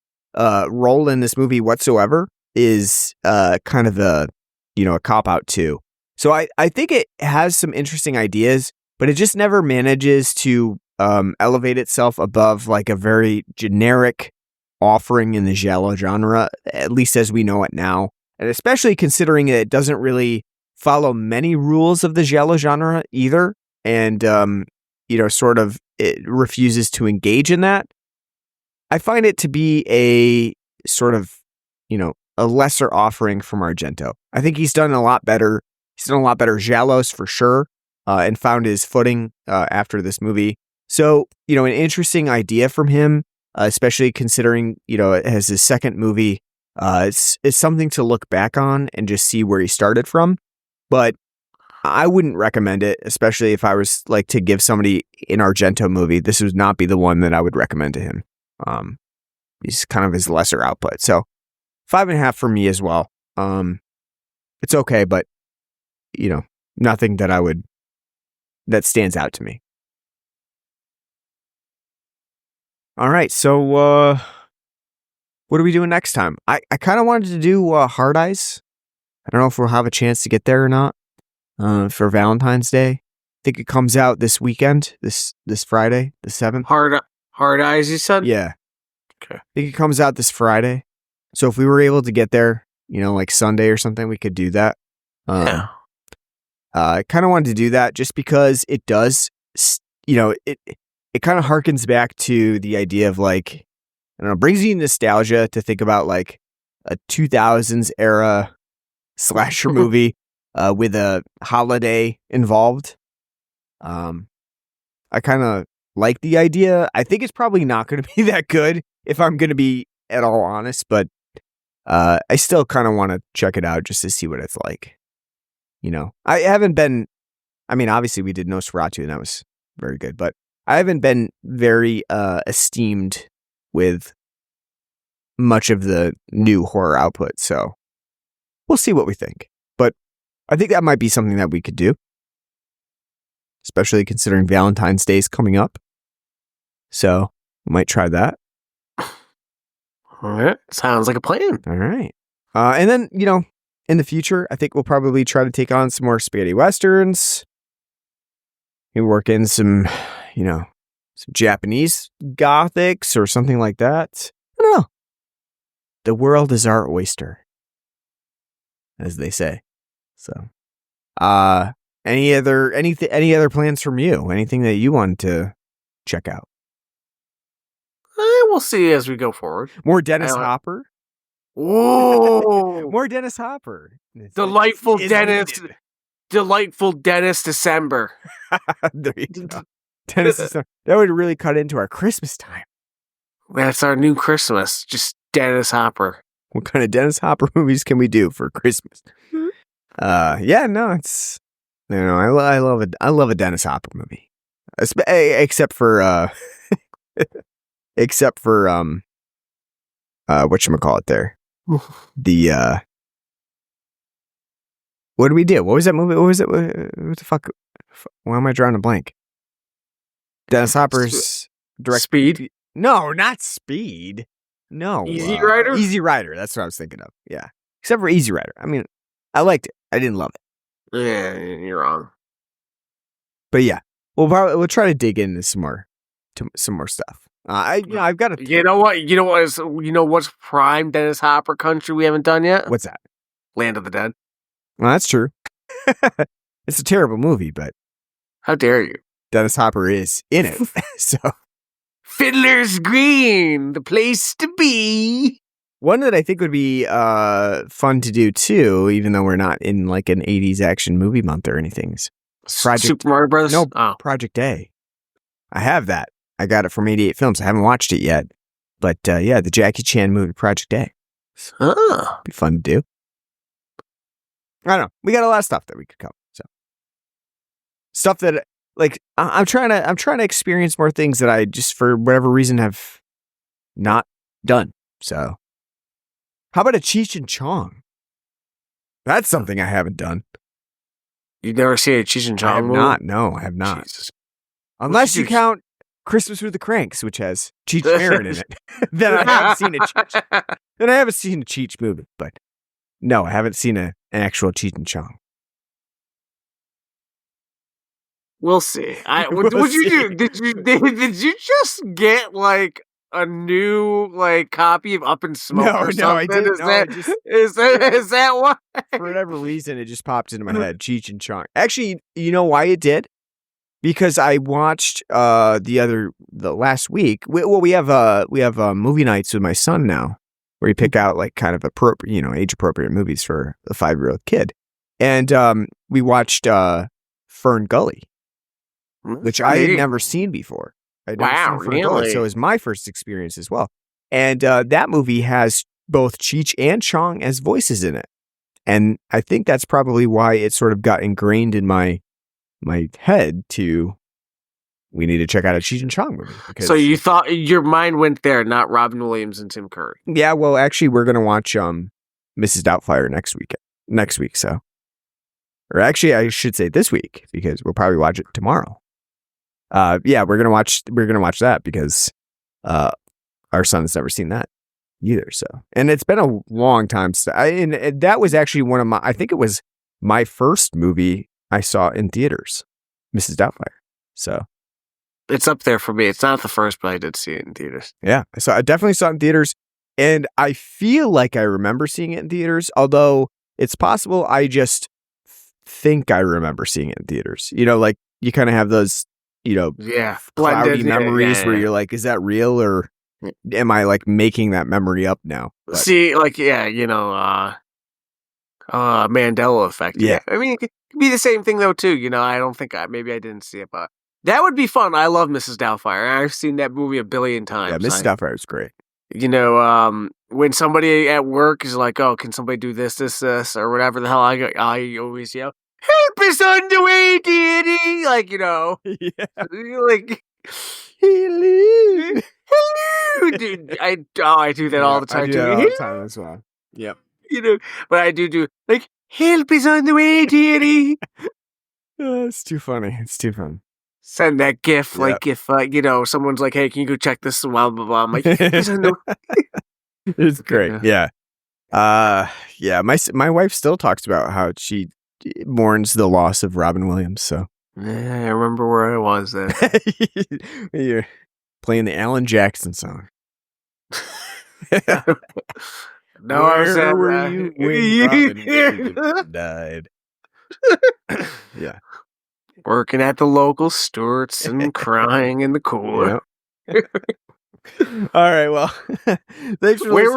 role in this movie whatsoever, is kind of a cop-out too. So I think it has some interesting ideas, but it just never manages to elevate itself above like a very generic offering in the giallo genre, at least as we know it now. And especially considering that it doesn't really follow many rules of the giallo genre either. And, it refuses to engage in that. I find it to be a sort of, a lesser offering from Argento. I think he's done a lot better. He's done a lot better giallos for sure, and found his footing after this movie. So, an interesting idea from him, especially considering, it has his second movie. It's something to look back on and just see where he started from. But I wouldn't recommend it, especially if I was like to give somebody an Argento movie. This would not be the one that I would recommend to him. He's kind of his lesser output. So 5.5 for me as well. It's okay, but nothing that stands out to me. All right, so what are we doing next time? I kind of wanted to do Hard Eyes. I don't know if we'll have a chance to get there or not for Valentine's Day. I think it comes out this weekend, this Friday, the 7th. Hard Eyes, you said? Yeah. Okay. I think it comes out this Friday. So if we were able to get there, like Sunday or something, we could do that. Yeah. I kind of wanted to do that just because it does, it kind of harkens back to the idea of like, I don't know, brings you nostalgia to think about like a 2000s era slasher movie with a holiday involved. I kind of like the idea. I think it's probably not going to be that good if I'm going to be at all honest, but I still kind of want to check it out just to see what it's like. I haven't been, obviously we did Nosferatu and that was very good, but I haven't been very esteemed with much of the new horror output, so we'll see what we think. But I think that might be something that we could do, especially considering Valentine's Day is coming up. So we might try that. All right. Sounds like a plan. All right. And then, in the future, I think we'll probably try to take on some more spaghetti westerns. We work in some Japanese gothics or something like that. I don't know. The world is our oyster, as they say. So, any other plans from you? Anything that you want to check out? We'll see as we go forward. More Dennis Hopper. Whoa! More Dennis Hopper. Delightful Dennis December. There you go. Dennis December. That would really cut into our Christmas time. That's our new Christmas. Just Dennis Hopper. What kind of Dennis Hopper movies can we do for Christmas? I love a Dennis Hopper movie. Except for whatchamacallit there. The what did we do? What was that movie? What was it? What the fuck? Why am I drawing a blank? Dennis Hopper's direct Speed? No, not Speed. No. Easy Rider? Easy Rider. That's what I was thinking of. Yeah. Except for Easy Rider. I liked it. I didn't love it. Yeah, you're wrong. But yeah, we'll try to dig into some more stuff. I've got a. You know what's prime Dennis Hopper country we haven't done yet? What's that? Land of the Dead. Well, that's true. It's a terrible movie, but how dare you? Dennis Hopper is in it, so. Fiddler's Green, the place to be. One that I think would be fun to do too, even though we're not in like an 80s action movie month or anything. Super Mario Brothers? No, Project A. I have that. I got it from 88 Films. I haven't watched it yet. But the Jackie Chan movie, Project A. Be fun to do. I don't know. We got a lot of stuff that we could cover. So stuff that like I'm trying to experience more things that I just for whatever reason have not done. So how about a Cheech and Chong? That's something I haven't done. You've never seen a Cheech and Chong movie? No, I have not. Jesus. Unless you count Christmas with the Cranks, which has Cheech Marin in it. Then I haven't seen a Cheech. Then I haven't seen a Cheech movie, but no, I haven't seen an actual Cheech and Chong. We'll see. What'd you do? Did you just get like a new like copy of Up in Smoke or something? No, I didn't. Is that why? For whatever reason, it just popped into my head. Cheech and Chong. Actually, you know why it did? Because I watched the last week. We have movie nights with my son now, where we pick out like kind of appropriate, age appropriate movies for a 5-year-old kid, and we watched Fern Gully, which I had never seen before. Wow, really? So it was my first experience as well. And that movie has both Cheech and Chong as voices in it. And I think that's probably why it sort of got ingrained in my head to, we need to check out a Cheech and Chong movie. So you thought your mind went there, not Robin Williams and Tim Curry. Yeah, well, actually, we're going to watch Mrs. Doubtfire next week. So, or actually, I should say this week, because we'll probably watch it tomorrow. Yeah, we're gonna watch that because our son's never seen that either. So, and it's been a long time. And that was actually I think it was my first movie I saw in theaters, Mrs. Doubtfire. So. It's up there for me. It's not the first, but I did see it in theaters. Yeah, so I definitely saw it in theaters, and I feel like I remember seeing it in theaters, although it's possible I just think I remember seeing it in theaters. You know, like you kind of have those, cloudy memories where you're like, is that real, or am I like making that memory up now? But, see, like, Mandela effect. Yeah. I mean, it could be the same thing though too. I don't think maybe I didn't see it, but that would be fun. I love Mrs. Doubtfire. I've seen that movie a billion times. Yeah, Mrs. Doubtfire is great. When somebody at work is like, "Oh, can somebody do this, or whatever the hell?" I always yell, "Help us on the way, dearie!" Like, Yeah. like, hello, hello, dude. I do that all the time. I do too. that all the time as well. Yep. But I do like, "Help is on the way, dearie." It's too funny. It's too fun. Send that GIF, like if someone's like, "Hey, can you go check this?" Blah blah blah. I'm like, it's great. Yeah. Yeah. My wife still talks about how she mourns the loss of Robin Williams. So yeah, I remember where I was then. You're playing the Alan Jackson song. No, I was at, were you when Robin Williams died? Yeah. Working at the local Stewart's and crying in the cooler. Yep. All right, well, thanks for where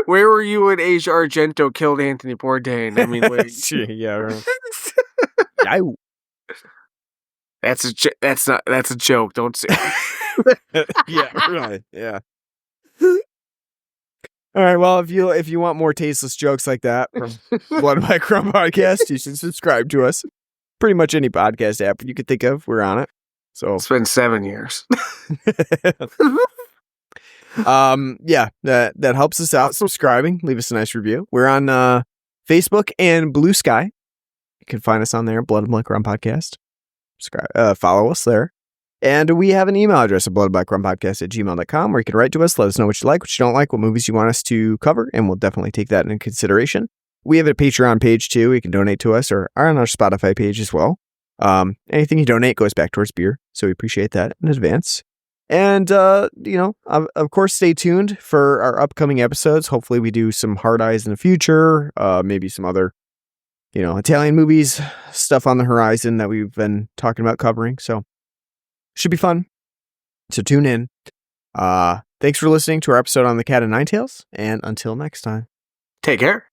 were you when Dario Argento killed Anthony Bourdain? I mean, yeah, right. That's a joke. Don't say. Yeah, right. Yeah. All right. Well, if you want more tasteless jokes like that from Blood by Crumb Podcast, you should subscribe to us. Pretty much any podcast app you could think of, we're on it. So it's been 7 years. Yeah, that helps us out. Subscribing, leave us a nice review. We're on Facebook and Blue Sky. You can find us on there, Blood and Black Crumb Podcast. Subscribe, follow us there. And we have an email address at bloodblackcrumbpodcast@gmail.com, where you can write to us, let us know what you like, what you don't like, what movies you want us to cover, and we'll definitely take that into consideration. We have a Patreon page too. You can donate to us, or are on our Spotify page as well. Anything you donate goes back towards beer, so we appreciate that in advance. And of course, stay tuned for our upcoming episodes. Hopefully, we do some Hard Eyes in the future. Maybe some other, Italian movies, stuff on the horizon that we've been talking about covering. So should be fun. So tune in. Thanks for listening to our episode on The Cat o' Nine Tails, and until next time, take care.